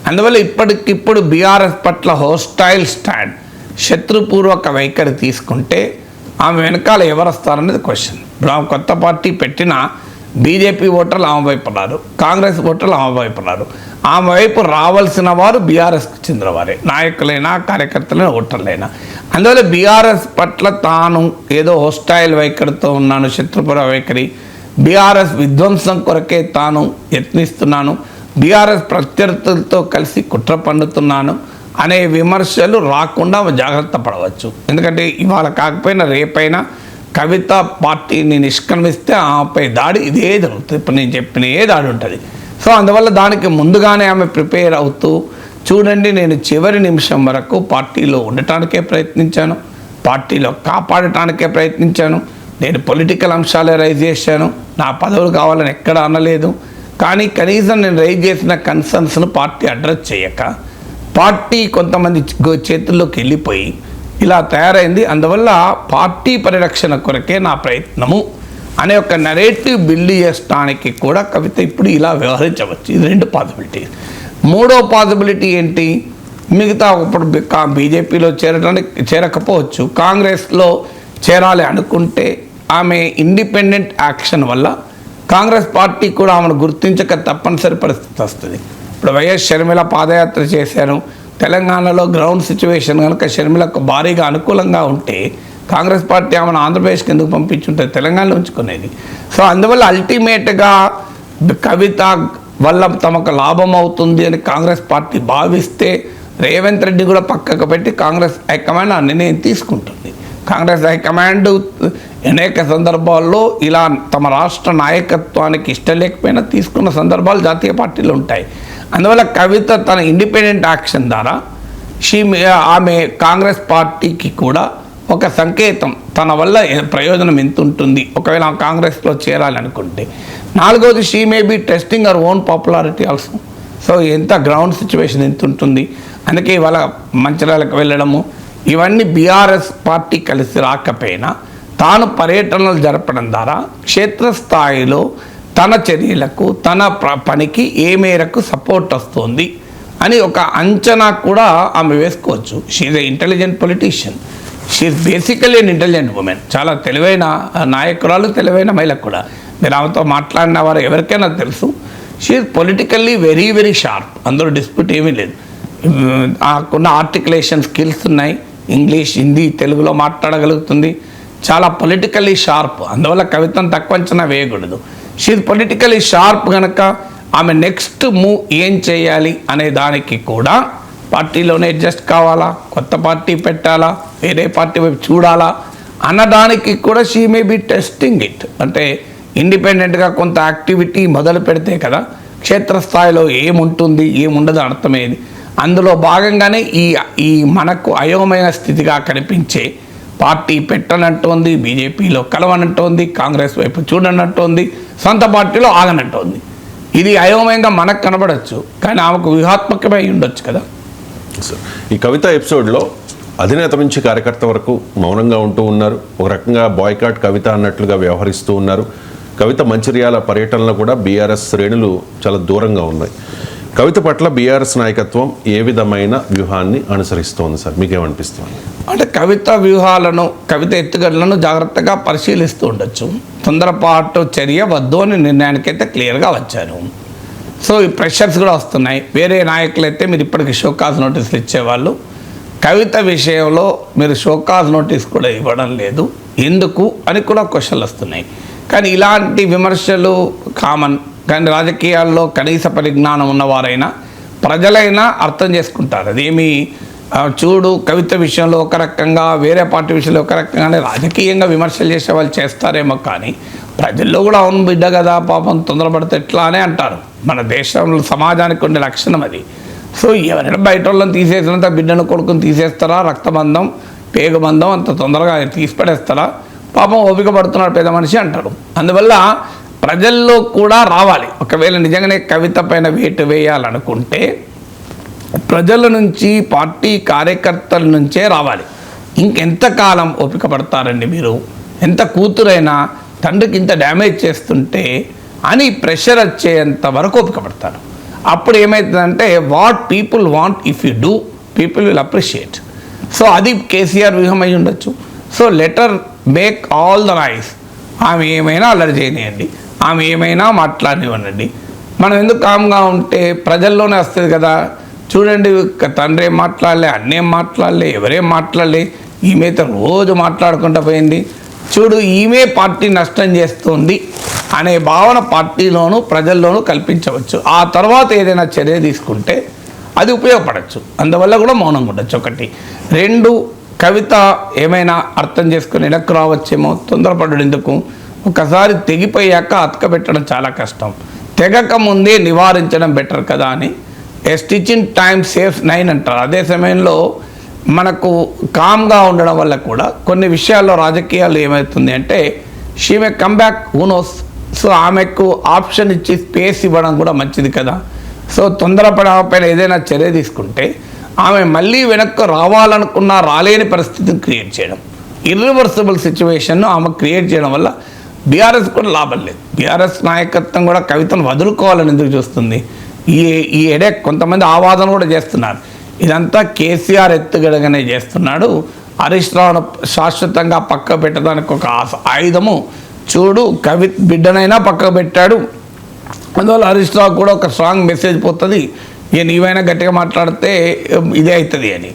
అందువల్ల ఇప్పటికిప్పుడు బీఆర్ఎస్ పట్ల హోస్టైల్ స్టాండ్, శత్రుపూర్వక వైఖరి తీసుకుంటే ఆమె వెనకాల ఎవరు వస్తారనేది క్వశ్చన్. ఇప్పుడు ఆమె కొత్త పార్టీ పెట్టినా బీజేపీ ఓటర్లు ఆమె వైపు ఉన్నారు, కాంగ్రెస్ ఓటర్లు ఆమె వైపు ఉన్నారు. ఆమె వైపు రావాల్సిన వారు బీఆర్ఎస్కి చెందిన వారే, నాయకులైనా కార్యకర్తలైనా ఓటర్లైనా. అందువల్ల బీఆర్ఎస్ పట్ల తాను ఏదో హోస్టైల్ వైఖరితో ఉన్నాను, శత్రుపూర్వ వైఖరి, బీఆర్ఎస్ విధ్వంసం కొరకే తాను యత్నిస్తున్నాను, బీఆర్ఎస్ ప్రత్యర్థులతో కలిసి కుట్ర పన్నుతున్నాను అనే విమర్శలు రాకుండా జాగ్రత్త పడవచ్చు. ఎందుకంటే ఇవాళ కాకపోయినా రేపైనా కవిత పార్టీని నిష్క్రమిస్తే ఆమెపై దాడి ఇదే జరుగుతుంది. ఇప్పుడు నేను చెప్పిన ఏ దాడి ఉంటుంది. సో అందువల్ల దానికి ముందుగానే ఆమె ప్రిపేర్ అవుతూ చూడండి, నేను చివరి నిమిషం వరకు పార్టీలో ఉండటానికే ప్రయత్నించాను, పార్టీలో కాపాడటానికే ప్రయత్నించాను, నేను పొలిటికల్ అంశాలే రైజ్ చేశాను, నా పదవులు కావాలని ఎక్కడ అనలేదు. కానీ కనీసం నేను రైజ్ చేసిన కన్సర్న్స్ను పార్టీ అడ్రస్ చేయక పార్టీ కొంతమంది చేతుల్లోకి వెళ్ళిపోయి ఇలా తయారైంది. అందువల్ల పార్టీ పరిరక్షణ కొరకే నా ప్రయత్నము అనే ఒక నెరేటివ్ బిల్డ్ చేయడానికి కూడా కవిత ఇప్పుడు ఇలా వ్యవహరించవచ్చు. ఇది 2 పాసిబిలిటీస్. 3వ పాసిబిలిటీ ఏంటి? మిగతా ఇప్పుడు బీజేపీలో చేరకపోవచ్చు, కాంగ్రెస్లో చేరాలి అనుకుంటే ఆమె ఇండిపెండెంట్ యాక్షన్ వల్ల కాంగ్రెస్ పార్టీ కూడా ఆమెను గుర్తించక తప్పనిసరి పరిస్థితి వస్తుంది. ఇప్పుడు వైఎస్ షర్మిల పాదయాత్ర చేశాను, తెలంగాణలో గ్రౌండ్ సిచ్యువేషన్ కనుక షర్మిలకు భారీగా అనుకూలంగా ఉంటే కాంగ్రెస్ పార్టీ ఆమెను ఆంధ్రప్రదేశ్కి ఎందుకు పంపించుంటే తెలంగాణలో ఉంచుకునేది. సో అందువల్ల అల్టిమేట్గా కవిత వల్ల తమకు లాభం అవుతుంది అని కాంగ్రెస్ పార్టీ భావిస్తే రేవంత్ రెడ్డి కూడా పక్కకు పెట్టి కాంగ్రెస్ హైకమాండ్ ఆ నిర్ణయం తీసుకుంటుంది. కాంగ్రెస్ హైకమాండ్ అనేక సందర్భాల్లో ఇలా తమ రాష్ట్ర నాయకత్వానికి ఇష్టం లేకపోయినా తీసుకున్న సందర్భాలు జాతీయ పార్టీలు ఉంటాయి. అందువల్ల కవిత తన ఇండిపెండెంట్ యాక్షన్ ద్వారా ఆమె కాంగ్రెస్ పార్టీకి కూడా ఒక సంకేతం, తన వల్ల ప్రయోజనం ఎంత ఉంటుంది ఒకవేళ కాంగ్రెస్లో చేరాలనుకుంటే. 4వది, she may be testing our own popularity also. So ఎంత గ్రౌండ్ సిచ్యువేషన్ ఎంత ఉంటుంది. అందుకే ఇవాళ మంచిర్యాలకు వెళ్ళడము ఇవన్నీ బీఆర్ఎస్ పార్టీ కలిసి రాకపోయినా తాను పర్యటనలు జరపడం ద్వారా క్షేత్రస్థాయిలో తన చర్యలకు తన పనికి ఏ మేరకు సపోర్ట్ వస్తుంది అని ఒక అంచనా కూడా ఆమె వేసుకోవచ్చు. She a intelligent politician, she basically an intelligent woman. చాలా తెలివైన నాయకురాలు, తెలివైన మహిళ కూడా. మీరు ఆమెతో మాట్లాడిన వారు ఎవరికైనా తెలుసు, she politically very very sharp, అందులో డిస్ప్యూట్ ఏమీ లేదు. ఆకున్న ఆర్టికులేషన్ స్కిల్స్ ఉన్నాయి, ఇంగ్లీష్, హిందీ, తెలుగులో మాట్లాడగలుగుతుంది, చాలా పొలిటికల్లీ షార్ప్. అందువల్ల కవితను తక్కువ అంచనా వేయకూడదు. షీఈ్ పొలిటికల్లీ షార్ప్ కనుక ఆమె నెక్స్ట్ మూవ్ ఏం చేయాలి అనే దానికి కూడా పార్టీలోనే అడ్జస్ట్ కావాలా, కొత్త పార్టీ పెట్టాలా, వేరే పార్టీ వైపు చూడాలా అన్నదానికి కూడా she may be testing it. అంటే ఇండిపెండెంట్గా కొంత యాక్టివిటీ మొదలు పెడితే కదా క్షేత్రస్థాయిలో ఏముంటుంది ఏముండదు అర్థమయ్యేది. అందులో భాగంగానే ఈ మనకు అయోమయ స్థితిగా కనిపించే పార్టీ పెట్టనంటోంది, బీజేపీలో కలవనంటోంది, కాంగ్రెస్ వైపు చూడనంటోంది, సొంత పార్టీలో ఆగనంటోంది. ఇది అయోమయంగా మనకు కనబడచ్చు, కానీ ఆమెకు వ్యూహాత్మకమై ఉండొచ్చు కదా. ఈ కవిత ఎపిసోడ్లో అధినేత నుంచి కార్యకర్త వరకు మౌనంగా ఉంటూ ఉన్నారు. ఒక రకంగా బాయ్కాట్ కవిత అన్నట్లుగా వ్యవహరిస్తూ ఉన్నారు. కవిత మంచిర్యాల పర్యటనలో కూడా బీఆర్ఎస్ శ్రేణులు చాలా దూరంగా ఉన్నాయి. కవిత పట్ల బీఆర్ఎస్ నాయకత్వం ఏ విధమైన వ్యూహాన్ని అనుసరిస్తోంది సార్, మీకేమనిపిస్తుంది? అంటే కవిత వ్యూహాలను, కవిత ఎత్తుగడలను జాగ్రత్తగా పరిశీలిస్తూ ఉండొచ్చు. తొందరపాటు చర్య వద్దు అని నిర్ణయానికైతే క్లియర్గా వచ్చారు. సో ఈ ప్రెషర్స్ కూడా వస్తున్నాయి. వేరే నాయకులైతే మీరు ఇప్పటికి షోకాజ్ నోటీసులు ఇచ్చేవాళ్ళు, కవిత విషయంలో మీరు షోకాజ్ నోటీస్ కూడా ఇవ్వడం లేదు, ఎందుకు అని కూడా క్వశ్చన్లు వస్తున్నాయి. కానీ ఇలాంటి విమర్శలు కామన్. కానీ రాజకీయాల్లో కనీస పరిజ్ఞానం ఉన్నవారైనా ప్రజలైనా అర్థం చేసుకుంటారు. అదేమి చూడు కవిత విషయంలో ఒక రకంగా, వేరే పార్టీ విషయంలో ఒక రకంగానే రాజకీయంగా విమర్శలు చేసే వాళ్ళు చేస్తారేమో, కానీ ప్రజల్లో కూడా అవును బిడ్డ కదా పాపం తొందరపడితే ఎట్లా అనే అంటారు. మన దేశంలో సమాజానికి ఉండే లక్షణం అది. సో ఎవరైనా బయట వాళ్ళని తీసేసినంత బిడ్డను కొడుకుని తీసేస్తారా, రక్తబంధం పేగబంధం అంత తొందరగా తీసిపడేస్తారా, పాపం ఓపిక పడుతున్నాడు పెద్ద మనిషి అంటారు. అందువల్ల ప్రజల్లో కూడా రావాలి. ఒకవేళ నిజంగానే కవిత పైన వేటు వేయాలనుకుంటే ప్రజల నుంచి, పార్టీ కార్యకర్తల నుంచే రావాలి. ఇంకెంతకాలం ఓపిక పడతారండి మీరు? ఎంత కూతురైనా తండ్రికి ఇంత డ్యామేజ్ చేస్తుంటే అని ప్రెషర్ వచ్చేంత వరకు ఓపిక పడతారు. అప్పుడు ఏమవుతుందంటే what people want if you do people will appreciate. So అది కేసీఆర్ వ్యూహం అయి ఉండొచ్చు. So letter make all the noise. ఆమె ఏమైనా అల్లరి చేయనివ్వండి, ఆమె ఏమైనా మాట్లాడనివ్వండి, మనం ఎందుకు కామ్గా ఉంటే ప్రజల్లోనే వస్తుంది కదా. చూడండి, తండ్రి ఏం మాట్లాడలే, అన్నేం మాట్లాడలే, ఎవరేం మాట్లాడలే, ఈమెతో రోజు మాట్లాడుకుంటూ పోయింది, చూడు ఈమె పార్టీ నష్టం చేస్తుంది అనే భావన పార్టీలోనూ ప్రజల్లోనూ కల్పించవచ్చు. ఆ తర్వాత ఏదైనా చర్య తీసుకుంటే అది ఉపయోగపడవచ్చు. అందువల్ల కూడా మౌనంగా ఉండొచ్చు. ఒకటి. రెండు, కవిత ఏమైనా అర్థం చేసుకుని వెనక్కు రావచ్చేమో, తొందరపడ్డాడు ఎందుకు, ఒకసారి తెగిపోయాక అతకబెట్టడం చాలా కష్టం, తెగక ముందే నివారించడం బెటర్ కదా అని. ఏ స్టిచ్ ఇన్ టైమ్ సేఫ్ 9 అంటారు. అదే సమయంలో మనకు కామ్గా ఉండడం వల్ల కూడా కొన్ని విషయాల్లో రాజకీయాలు ఏమవుతుంది అంటే she may come back, who knows. So ఆమెకు ఆప్షన్ ఇచ్చి స్పేస్ ఇవ్వడం కూడా మంచిది కదా. సో తొందరపడపైన ఏదైనా చర్య తీసుకుంటే ఆమె మళ్ళీ వెనక్కు రావాలనుకున్నా రాలేని పరిస్థితిని క్రియేట్ చేయడం, ఇర్రివర్సిబుల్ సిచ్యువేషన్ను ఆమె క్రియేట్ చేయడం వల్ల బీఆర్ఎస్ కూడా లాభం లేదు. బీఆర్ఎస్ నాయకత్వం కూడా కవితను వదులుకోవాలని ఎందుకు చూస్తుంది? ఈ ఎడెక్ కొంతమంది ఆవాదన కూడా చేస్తున్నారు. ఇదంతా కేసీఆర్ ఎత్తుగడగానే చేస్తున్నాడు. హరీష్ రావును శాశ్వతంగా పక్క పెట్టడానికి ఒక ఆయుధము, చూడు బిడ్డనైనా పక్కకు పెట్టాడు, అందువల్ల హరీష్ రావు కూడా ఒక స్ట్రాంగ్ మెసేజ్ పోతుంది, నీవైనా గట్టిగా మాట్లాడితే ఇదే అవుతుంది అని.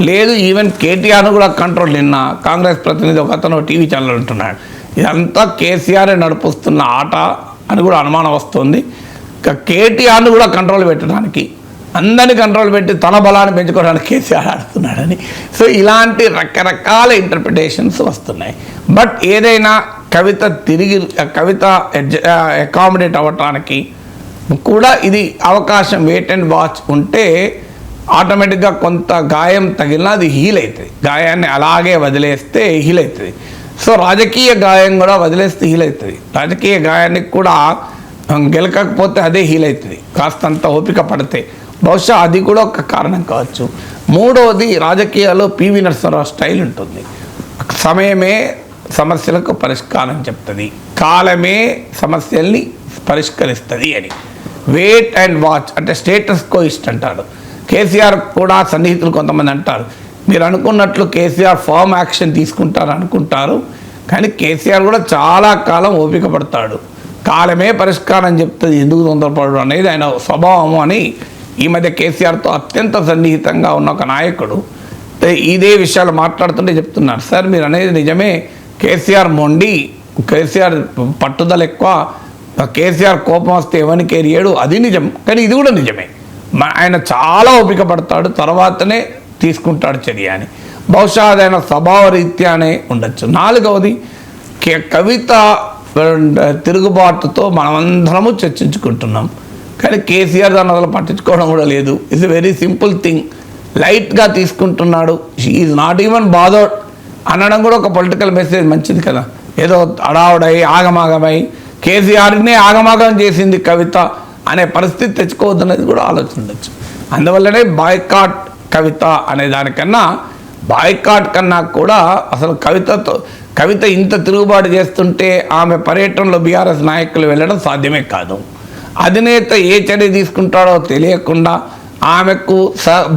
లేదు, ఈవెన్ కేటీఆర్ను కూడా కంట్రోల్. నిన్న కాంగ్రెస్ ప్రతినిధి ఒక అతను టీవీ ఛానల్ అంటున్నాడు ఇదంతా కేసీఆర్ నడిపిస్తున్న ఆట అని కూడా అనుమానం వస్తుంది. కేటీఆర్ను కూడా కంట్రోల్ పెట్టడానికి, అందరినీ కంట్రోల్ పెట్టి తన బలాన్ని పెంచుకోవడానికి కేసీఆర్ ఆడుతున్నాడని. సో ఇలాంటి రకరకాల ఇంటర్ప్రిటేషన్స్ వస్తున్నాయి. బట్ ఏదైనా కవిత అకామిడేట్ అవ్వటానికి కూడా ఇది అవకాశం. వెయిట్ అండ్ వాచ్ ఉంటే ఆటోమేటిక్గా కొంత గాయం తగిలినా అది హీల్ అవుతుంది. గాయాన్ని అలాగే వదిలేస్తే హీల్ అవుతుంది. సో రాజకీయ గాయం కూడా వదిలేస్తే హీల్ అవుతుంది. రాజకీయ గాయానికి కూడా గెలకపోతే అదే హీల్ అవుతుంది, కాస్తంత ఓపిక పడితే. బహుశా అది కూడా ఒక కారణం కావచ్చు. మూడవది, రాజకీయాల్లో పివి నరసింహారావు స్టైల్ ఉంటుంది. సమయమే సమస్యలకు పరిష్కారం చెప్తుంది, కాలమే సమస్యల్ని పరిష్కరిస్తుంది అని. వెయిట్ అండ్ వాచ్ అంటే స్టేటస్ కో ఇస్ట్ అంటాడు. కేసీఆర్ కూడా సన్నిహితులు కొంతమంది అంటారు, మీరు అనుకున్నట్లు కేసీఆర్ ఫార్మ్ యాక్షన్ తీసుకుంటారు అనుకుంటారు, కానీ కేసీఆర్ కూడా చాలా కాలం ఓపిక పడతాడు, కాలమే పరిష్కారం చెప్తుంది, ఎందుకు తొందరపడడం అనేది ఆయన స్వభావము అని ఈ మధ్య కేసీఆర్తో అత్యంత సన్నిహితంగా ఉన్న ఒక నాయకుడు ఇదే విషయాలు మాట్లాడుతుంటే చెప్తున్నారు. సార్ మీరు అనేది నిజమే, కేసీఆర్ మొండి, కేసీఆర్ పట్టుదల ఎక్కువ, కేసీఆర్ కోపం వస్తే ఎవరికి ఎరియడు, అది నిజం. కానీ ఇది కూడా నిజమే, ఆయన చాలా ఓపిక పడతాడు, తర్వాతనే తీసుకుంటాడు చర్య అని. బహుశా అది ఆయన స్వభావ రీత్యానే ఉండొచ్చు. నాలుగవది, కవిత తిరుగుబాటుతో మనమందరము చర్చించుకుంటున్నాం, కానీ కేసీఆర్ దాన్ని అసలు పట్టించుకోవడం కూడా లేదు. It's a very simple thing, లైట్గా తీసుకుంటున్నాడు. ఈజ్ నాట్ ఈవెన్ బాదర్డ్ అనడం కూడా ఒక పొలిటికల్ మెసేజ్ మంచిది కదా. ఏదో అడావుడై ఆగమాగమై కేసీఆర్నే ఆగమాగం చేసింది కవిత అనే పరిస్థితి తెచ్చుకోవద్దనేది కూడా ఆలోచన ఉండొచ్చు. అందువల్లనే బాయ్కాట్ కవిత అనే దానికన్నా, బాయ్కాట్ కన్నా కూడా అసలు కవిత ఇంత తిరుగుబాటు చేస్తుంటే ఆమె పర్యటనలో బీఆర్ఎస్ నాయకులు వెళ్ళడం సాధ్యమే కాదు. అధినేత ఏ చర్య తీసుకుంటాడో తెలియకుండా ఆమెకు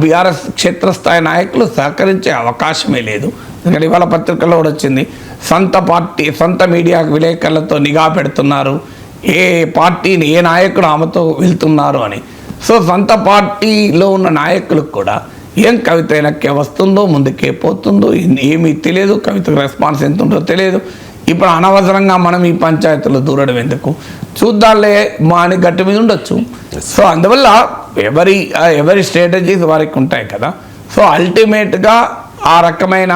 బీఆర్ఎస్ క్షేత్రస్థాయి నాయకులు సహకరించే అవకాశమే లేదు. ఎందుకంటే ఇవాళ పత్రికల్లో కూడా వచ్చింది, సొంత మీడియా విలేకరులతో నిఘా పెడుతున్నారు, ఏ పార్టీని ఏ నాయకుడు ఆమెతో వెళ్తున్నారు అని. సో సొంత పార్టీలో ఉన్న నాయకులకు కూడా ఏం కవిత వెనక్కే వస్తుందో, ముందుకే పోతుందో ఏమీ తెలియదు, కవితకు రెస్పాన్స్ ఎంత ఉంటుందో తెలియదు. ఇప్పుడు అనవసరంగా మనం ఈ పంచాయతీలో దూరడం ఎందుకు, చూద్దాంలే మా అని గట్టి మీద ఉండొచ్చు. సో అందువల్ల ఎవరి స్ట్రాటజీస్ వారికి ఉంటాయి కదా. సో అల్టిమేట్గా ఆ రకమైన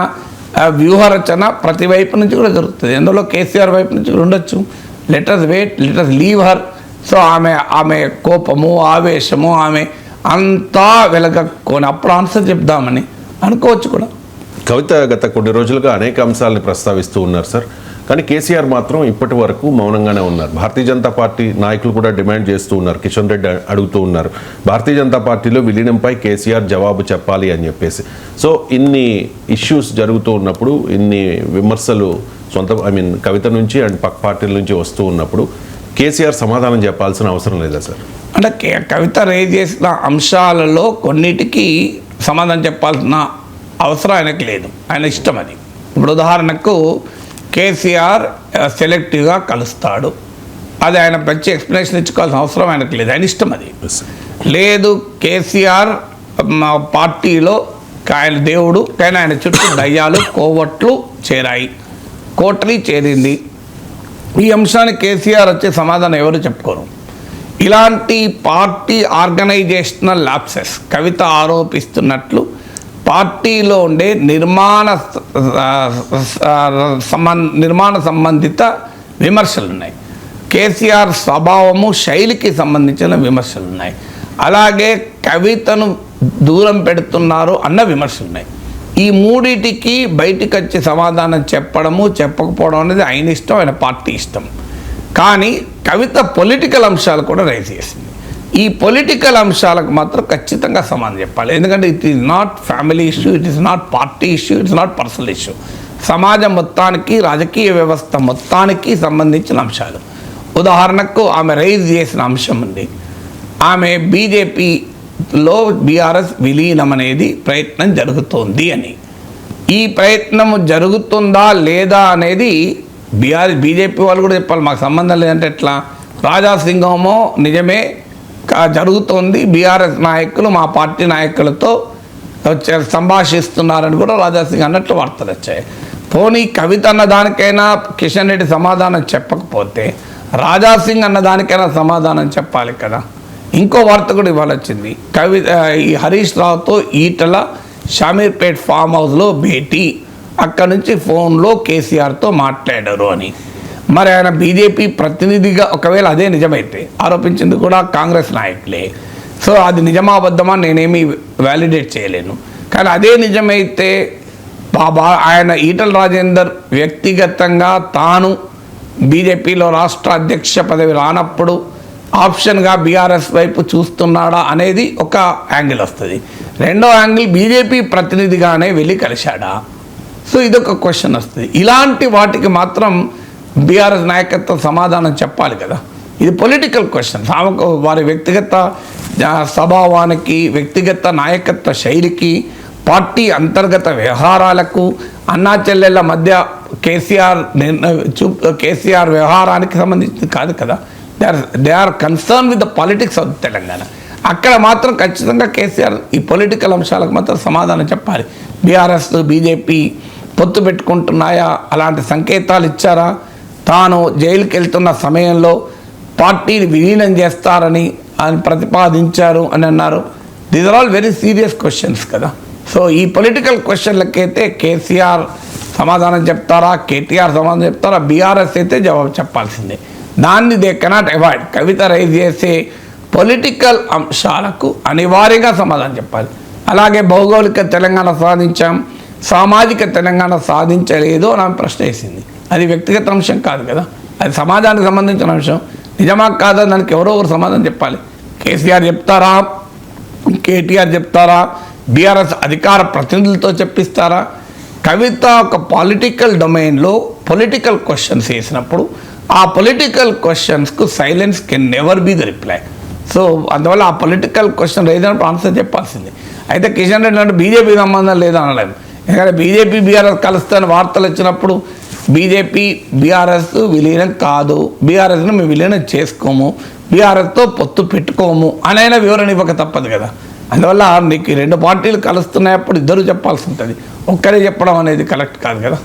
వ్యూహరచన ప్రతి వైపు నుంచి కూడా జరుగుతుంది. అందులో కేసీఆర్ వైపు నుంచి కూడా ఉండొచ్చు. Let us wait, let us leave her. So ఆమె కోపము, ఆవేశము, ఆమె అంతా వెలగక్కొని అప్పుడు ఆన్సర్ చెప్దామని అనుకోవచ్చు కూడా. కవిత గత కొన్ని రోజులుగా అనేక అంశాలని ప్రస్తావిస్తూ ఉన్నారు సార్, కానీ కేసీఆర్ మాత్రం ఇప్పటి వరకు మౌనంగానే ఉన్నారు. భారతీయ జనతా పార్టీ నాయకులు కూడా డిమాండ్ చేస్తూ ఉన్నారు, కిషన్ రెడ్డి అడుగుతూ ఉన్నారు, భారతీయ జనతా పార్టీలో విలీనంపై కేసీఆర్ జవాబు చెప్పాలి అని చెప్పేసి. సో ఇన్ని ఇష్యూస్ జరుగుతూ ఉన్నప్పుడు, ఇన్ని విమర్శలు కవిత నుంచి అండ్ పక్క పార్టీల నుంచి వస్తూ ఉన్నప్పుడు కేసీఆర్ సమాధానం చెప్పాల్సిన అవసరం లేదా సార్? అంటే కవిత రేజ్ చేసిన అంశాలలో కొన్నిటికి సమాధానం చెప్పాల్సిన అవసరం ఆయనకు లేదు, ఆయన ఇష్టం అది. ఇప్పుడు ఉదాహరణకు కేసీఆర్ సెలెక్టివ్గా కలుస్తాడు, అది ఆయన మంచి ఎక్స్ప్లెనేషన్ ఇచ్చుకోవాల్సిన అవసరం ఆయనకు లేదు, ఆయన ఇష్టం అది. లేదు కేసీఆర్ పార్టీలో ఆయన దేవుడు, కానీ ఆయన చుట్టూ దయ్యాలు కోవట్లు చేరాయి, కోటరీ చేరింది. ఈ అంశానికి కేసీఆర్ వచ్చే సమాధానం ఎవరు చెప్పుకోరు. ఇలాంటి పార్టీ ఆర్గనైజేషనల్ ల్యాప్సెస్ కవిత ఆరోపిస్తున్నట్లు పార్టీలో ఉండే నిర్మాణ సంబంధిత విమర్శలు ఉన్నాయి. కేసీఆర్ స్వభావము, శైలికి సంబంధించిన విమర్శలు ఉన్నాయి. అలాగే కవితను దూరం పెడుతున్నారు అన్న విమర్శలు ఉన్నాయి. ఈ మూడిటికి బయటికి వచ్చి సమాధానం చెప్పడము చెప్పకపోవడం అనేది ఆయన ఇష్టం, ఆయన పార్టీ ఇష్టం. కానీ కవిత పొలిటికల్ అంశాలు కూడా రైజ్ చేసింది. ఈ పొలిటికల్ అంశాలకు మాత్రం ఖచ్చితంగా సమాధానం చెప్పాలి. ఎందుకంటే it is not family issue, it is not party issue, it's not personal issue. సమాజం మొత్తానికి, రాజకీయ వ్యవస్థ మొత్తానికి సంబంధించిన అంశాలు. ఉదాహరణకు ఆమె రైజ్ చేసిన అంశం ఉంది, ఆమె బీజేపీలో బీఆర్ఎస్ విలీనం అనేది ప్రయత్నం జరుగుతోంది అని. ఈ ప్రయత్నం జరుగుతుందా లేదా అనేది బీజేపీ వాళ్ళు కూడా చెప్పాలి. మాకు సంబంధం లేదంటే ఎట్లా? రాజాసింగమో నిజమే జరుగుతోంది, బీఆర్ఎస్ నాయకులు మా పార్టీ నాయకులతో సంభాషిస్తున్నారని కూడా రాజాసింగ్ అన్నట్లు వార్తలు వచ్చాయి. పోనీ కవిత అన్నదానికైనా కిషన్ రెడ్డి సమాధానం చెప్పకపోతే రాజాసింగ్ అన్నదానికైనా సమాధానం చెప్పాలి కదా. ఇంకో వార్త కూడా ఇవాళ వచ్చింది, ఈ హరీష్ రావుతో ఈటల షామీర్పేట్ ఫామ్ హౌస్లో భేటీ, అక్కడ నుంచి ఫోన్లో కేసీఆర్తో మాట్లాడారు అని. మరి ఆయన బీజేపీ ప్రతినిధిగా, ఒకవేళ అదే నిజమైతే, ఆరోపించింది కూడా కాంగ్రెస్ నాయకులే. సో అది నిజమా అబద్ధమా నేనేమీ వ్యాలిడేట్ చేయలేను. కానీ అదే నిజమైతే ఆయన ఈటల రాజేందర్ వ్యక్తిగతంగా తాను బీజేపీలో రాష్ట్ర అధ్యక్ష పదవి రానప్పుడు ఆప్షన్గా బీఆర్ఎస్ వైపు చూస్తున్నాడా అనేది ఒక యాంగిల్ వస్తుంది. రెండో యాంగిల్ బీజేపీ ప్రతినిధిగానే వెళ్ళి కలిశాడా, సో ఇదొక క్వశ్చన్ వస్తుంది. ఇలాంటి వాటికి మాత్రం బీఆర్ఎస్ నాయకత్వం సమాధానం చెప్పాలి కదా. ఇది పొలిటికల్ క్వశ్చన్. వారి వ్యక్తిగత స్వభావానికి, వ్యక్తిగత నాయకత్వ శైలికి, పార్టీ అంతర్గత వ్యవహారాలకు, అన్నా చెల్లెళ్ళ మధ్య కేసీఆర్ వ్యవహారానికి సంబంధించింది కాదు కదా. They are concern with the politics of Telangana. అక్కడ మాత్రం ఖచ్చితంగా కేసీఆర్ ఈ పొలిటికల్ అంశాలకు మాత్రం సమాధానం చెప్పాలి. బీఆర్ఎస్ బీజేపీ పొత్తు పెట్టుకుంటున్నాయా, అలాంటి సంకేతాలు ఇచ్చారా, తాను జైలుకి వెళ్తున్న సమయంలో పార్టీని విలీనం చేస్తారని ఆయన ప్రతిపాదించారు అని అన్నారు. These are all very serious questions కదా. సో ఈ పొలిటికల్ క్వశ్చన్లకైతే కేసీఆర్ సమాధానం చెప్తారా, కేటీఆర్ సమాధానం చెప్తారా, బీఆర్ఎస్ అయితే జవాబు చెప్పాల్సిందే. దాన్ని they cannot avoid. Kavitha raise చేసే పొలిటికల్ అంశాలకు అనివార్యంగా సమాధానం చెప్పాలి. అలాగే భౌగోళిక తెలంగాణ సాధించాం, సామాజిక తెలంగాణ సాధించలేదు అని ఆమె ప్రశ్న వేసింది. అది వ్యక్తిగత అంశం కాదు కదా, అది సమాజానికి సంబంధించిన అంశం. నిజమా కాదా దానికి ఎవరో ఒకరు సమాధానం చెప్పాలి. కేసీఆర్ చెప్తారా, కేటీఆర్ చెప్తారా, బీఆర్ఎస్ అధికార ప్రతినిధులతో చెప్పిస్తారా? కవిత ఒక పొలిటికల్ డొమైన్లో పొలిటికల్ క్వశ్చన్స్ వేసినప్పుడు ఆ పొలిటికల్ క్వశ్చన్స్కు silence can never be the reply. So అందువల్ల ఆ పొలిటికల్ క్వశ్చన్ రైజినప్పుడు ఆన్సర్ చెప్పాల్సింది. అయితే కిషన్ రెడ్డి అంటే బీజేపీ సంబంధం లేదు అనలేము. ఎందుకంటే బీజేపీ బీఆర్ఎస్ కలుస్తాయని వార్తలు వచ్చినప్పుడు బీజేపీ బీఆర్ఎస్ విలీనం కాదు, బీఆర్ఎస్ను మేము విలీనం చేసుకోము, బీఆర్ఎస్తో పొత్తు పెట్టుకోము అనైనా వివరణ ఇవ్వక తప్పదు కదా. అందువల్ల నీకు 2 పార్టీలు కలుస్తున్నాయప్పుడు ఇద్దరు చెప్పాల్సి ఉంటుంది, ఒక్కరే చెప్పడం అనేది కరెక్ట్ కాదు కదా.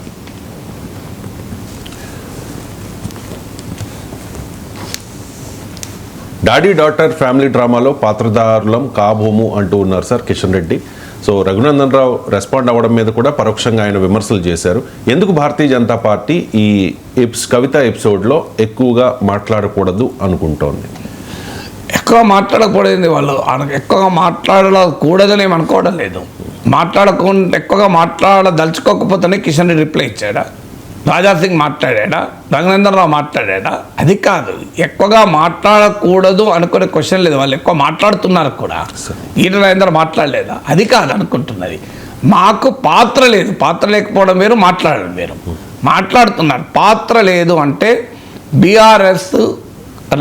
డాడీ డాటర్ ఫ్యామిలీ డ్రామాలో పాత్రధారులం కాబోము అంటూ ఉన్నారు sir Kishan Reddy. So Raghunandan Rao respond అవ్వడం మీద కూడా పరోక్షంగా ఆయన విమర్శలు చేశారు. ఎందుకు భారతీయ జనతా పార్టీ ఈ కవిత ఎపిసోడ్లో ఎక్కువగా మాట్లాడకూడదు అనుకుంటోంది? ఎక్కువ మాట్లాడకూడదు, వాళ్ళు ఎక్కువగా మాట్లాడకూడదని ఏమి అనుకోవడం లేదు. మాట్లాడకుండా ఎక్కువగా మాట్లాడదలుచుకోకపోతేనే కిషన్ రెడ్డి రిప్లై ఇచ్చాడా, రాజాసింగ్ మాట్లాడా, రఘునందన్ రావు మాట్లాడా? అది కాదు, ఎక్కువగా మాట్లాడకూడదు అనుకునే క్వశ్చన్ లేదు. వాళ్ళు ఎక్కువ మాట్లాడుతున్నారు కూడా. ఈటల రాజేందర్ మాట్లాడలేదా? అది కాదు అనుకుంటున్నది. మాకు పాత్ర లేదు, పాత్ర లేకపోవడం వేరు, మాట్లాడడం వేరు. మాట్లాడుతున్నారు, పాత్ర లేదు అంటే బీఆర్ఎస్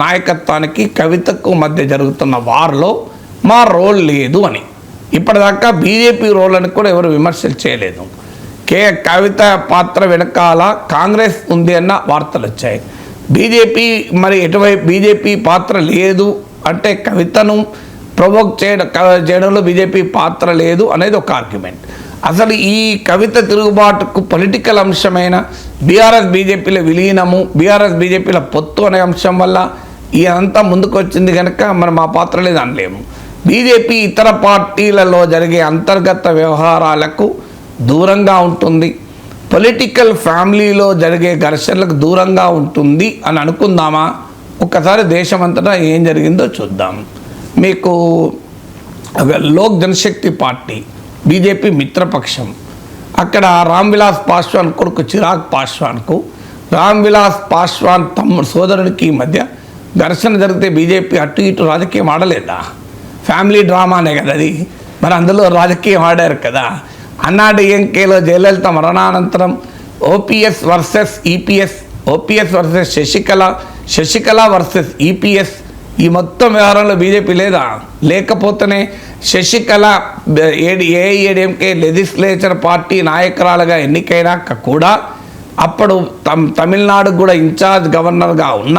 నాయకత్వానికి కవితకు మధ్య జరుగుతున్న వార్లో మా రోల్ లేదు అని. ఇప్పటిదాకా బీజేపీ రోల్ అని కూడా ఎవరు విమర్శలు చేయలేదు. కవిత పాత్ర వెనకాల కాంగ్రెస్ ఉంది అన్న వార్తలు వచ్చాయి. బీజేపీ మరి ఎటువైపు బీజేపీ పాత్ర లేదు అంటే కవితను ప్రొవోక్ చేయడంలో బీజేపీ పాత్ర లేదు అనేది ఒక ఆర్గ్యుమెంట్. అసలు ఈ కవిత తిరుగుబాటుకు పొలిటికల్ అంశమైన బీఆర్ఎస్ బీజేపీల విలీనము, బీఆర్ఎస్ బీజేపీల పొత్తు అనే అంశం వల్ల ఇదంతా ముందుకు వచ్చింది కనుక మరి మా పాత్ర లేదు అనలేము. బీజేపీ ఇతర పార్టీలలో జరిగే అంతర్గత వ్యవహారాలకు దూరంగా ఉంటుంది, పొలిటికల్ ఫ్యామిలీలో జరిగే ఘర్షణలకు దూరంగా ఉంటుంది అని అనుకుందామా? ఒక్కసారి దేశమంతటా ఏం జరిగిందో చూద్దాం. మీకు లోక్ జనశక్తి పార్టీ బీజేపీ మిత్రపక్షం, అక్కడ రామ్ విలాస్ పాస్వాన్ కొడుకు చిరాగ్ పాస్వాన్కు రామ్ విలాస్ పాస్వాన్ తమ్ముడు సోదరుడికి మధ్య ఘర్షణ జరిగితే బీజేపీ అటు ఇటు రాజకీయం ఆడలేదా? ఫ్యామిలీ డ్రామానే కదా అది. మరి అందులో రాజకీయం ఆడారు కదా. అన్నాడీఎంకేలో జయలలిత మరణానంతరం OPS versus EPS, OPS versus Sasikala, Sasikala versus EPS, ఈ మొత్తం వ్యవహారంలో బీజేపీ లేదా? లేకపోతేనే శశికళ ఏఐఏడీఎంకే లెజిస్లేచర్ పార్టీ నాయకురాలుగా ఎన్నికైనాక కూడా అప్పుడు తమిళనాడు కూడా ఇన్ఛార్జ్ గవర్నర్గా ఉన్న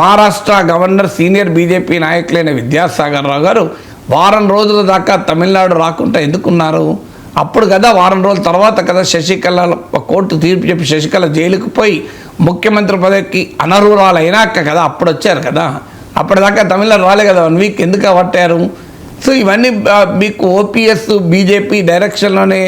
మహారాష్ట్ర గవర్నర్ సీనియర్ బీజేపీ నాయకులైన విద్యాసాగర్ రావు గారు వారం రోజుల దాకా తమిళనాడు రాకుండా ఎందుకున్నారు? అప్పుడు కదా వారం రోజుల తర్వాత కదా శశికళ కోర్టు తీర్పు చెప్పి శశికళ జైలుకు పోయి ముఖ్యమంత్రి పదవికి అనర్హురాలైనాక కదా అప్పుడు వచ్చారు కదా. అప్పటిదాకా తమిళనాడు రాలే కదా, 1 వీక్ ఎందుకు పట్టారు? సో ఇవన్నీ మీకు ఓపీఎస్ బీజేపీ డైరెక్షన్లోనే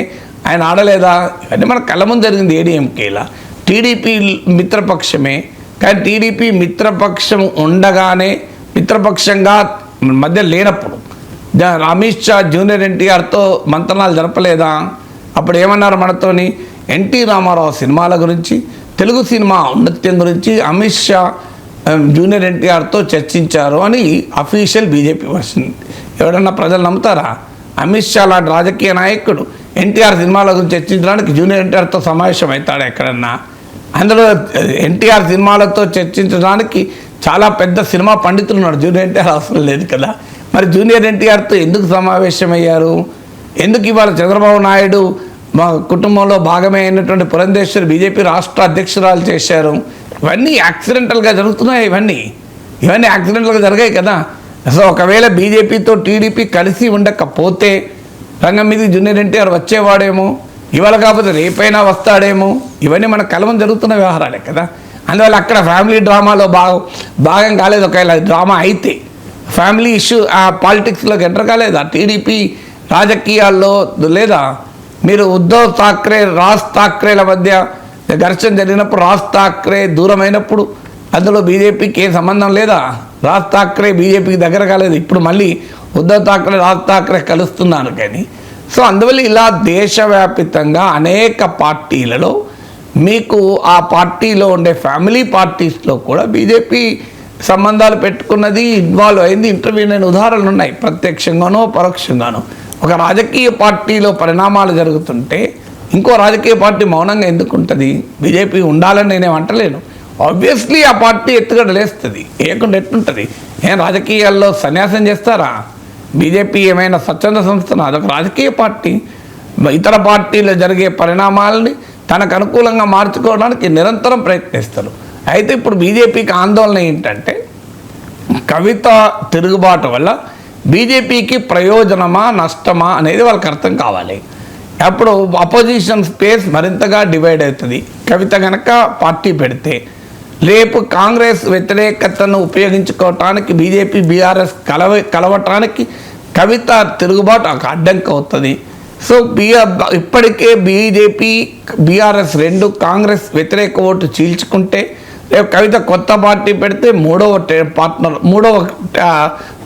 ఆయన ఆడలేదా? ఇవన్నీ మన కళ్ళ ముందు జరిగింది. ఏడీఎంకేలా టీడీపీ మిత్రపక్షమే, కానీ టీడీపీ మిత్రపక్షం ఉండగానే మిత్రపక్షంగా మధ్య లేనప్పుడు అమిత్ షా జూనియర్ ఎన్టీఆర్తో మంత్రణాలు జరపలేదా? అప్పుడు ఏమన్నారు మనతోని? ఎన్టీ రామారావు సినిమాల గురించి, తెలుగు సినిమా ఔన్నత్యం గురించి అమిత్ షా జూనియర్ ఎన్టీఆర్తో చర్చించారు అని అఫీషియల్ బీజేపీ వర్షన్. ఎవడన్నా ప్రజలు నమ్ముతారా? అమిత్ షా లాంటి రాజకీయ నాయకుడు ఎన్టీఆర్ సినిమాల గురించి చర్చించడానికి జూనియర్ ఎన్టీఆర్తో సమావేశం అవుతాడు ఎక్కడన్నా? అందులో ఎన్టీఆర్ సినిమాలతో చర్చించడానికి చాలా పెద్ద సినిమా పండితులు ఉన్నారు, జూనియర్ ఎన్టీఆర్ అవసరం లేదు కదా. మరి జూనియర్ ఎన్టీఆర్తో ఎందుకు సమావేశమయ్యారు? ఎందుకు ఇవాళ చంద్రబాబు నాయుడు మా కుటుంబంలో భాగమే అయినటువంటి పురంధేశ్వరి బీజేపీ రాష్ట్ర అధ్యక్షురాలు చేశారు? ఇవన్నీ యాక్సిడెంటల్గా జరుగుతున్నాయి. ఇవన్నీ యాక్సిడెంటల్గా జరిగాయి కదా. సో ఒకవేళ బీజేపీతో టీడీపీ కలిసి ఉండకపోతే రంగం మీద జూనియర్ ఎన్టీఆర్ వచ్చేవాడేమో, ఇవాళ కాకపోతే రేపైనా వస్తాడేమో. ఇవన్నీ మన కలవం జరుగుతున్న వ్యవహారాలే కదా. అందువల్ల అక్కడ ఫ్యామిలీ డ్రామాలో భాగం కాలేదు. ఒకవేళ డ్రామా అయితే ఫ్యామిలీ ఇష్యూ ఆ పాలిటిక్స్లోకి ఎంటర్ కాలేదా? టీడీపీ రాజకీయాల్లో లేదా? మీరు ఉద్ధవ్ ఠాక్రే రాజ్ ఠాక్రేల మధ్య ఘర్షణ జరిగినప్పుడు రాజ్ ఠాక్రే దూరమైనప్పుడు అందులో బీజేపీకి ఏ సంబంధం లేదా? రాజ్ ఠాక్రే బీజేపీకి దగ్గర కాలేదు. ఇప్పుడు మళ్ళీ ఉద్ధవ్ ఠాక్రే రాజ్ ఠాక్రే కలుస్తున్నారు కానీ. సో అందువల్ల ఇలా దేశవ్యాపితంగా అనేక పార్టీలలో మీకు ఆ పార్టీలో ఉండే ఫ్యామిలీ పార్టీస్లో కూడా బీజేపీ సంబంధాలు పెట్టుకున్నది, ఇన్వాల్వ్ అయింది, ఇంటర్వ్యూన్ అయిన ఉదాహరణలు ఉన్నాయి, ప్రత్యక్షంగానో పరోక్షంగానో. ఒక రాజకీయ పార్టీలో పరిణామాలు జరుగుతుంటే ఇంకో రాజకీయ పార్టీ మౌనంగా ఎందుకు ఉంటుంది? బీజేపీ ఉండాలని నేనేం అంటలేను. ఆబ్వియస్లీ ఆ పార్టీ ఎత్తుగడ లేస్తుంది, ఏకుండా ఎట్లుంటుంది. ఏం రాజకీయాల్లో సన్యాసం చేస్తారా? బీజేపీ ఏమైనా స్వచ్ఛంద సంస్థనా? అదొక రాజకీయ పార్టీ. ఇతర పార్టీలో జరిగే పరిణామాలని తనకు అనుకూలంగా మార్చుకోవడానికి నిరంతరం ప్రయత్నిస్తారు. అయితే ఇప్పుడు బీజేపీకి ఆందోళన ఏంటంటే కవిత తిరుగుబాటు వల్ల బీజేపీకి ప్రయోజనమా నష్టమా అనేది వాళ్ళకి అర్థం కావాలి. అప్పుడు అపోజిషన్ స్పేస్ మరింతగా డివైడ్ అవుతుంది. కవిత కనుక పార్టీ పెడితే రేపు కాంగ్రెస్ వ్యతిరేకతను ఉపయోగించుకోవటానికి బీజేపీ బీఆర్ఎస్ కలవటానికి కవిత తిరుగుబాటు ఒక అడ్డంకి అవుతుంది. సో ఇప్పటికే బీజేపీ బీఆర్ఎస్ రెండు కాంగ్రెస్ వ్యతిరేక ఓటు చీల్చుకుంటే రేపు కవిత కొత్త పార్టీ పెడితే మూడవ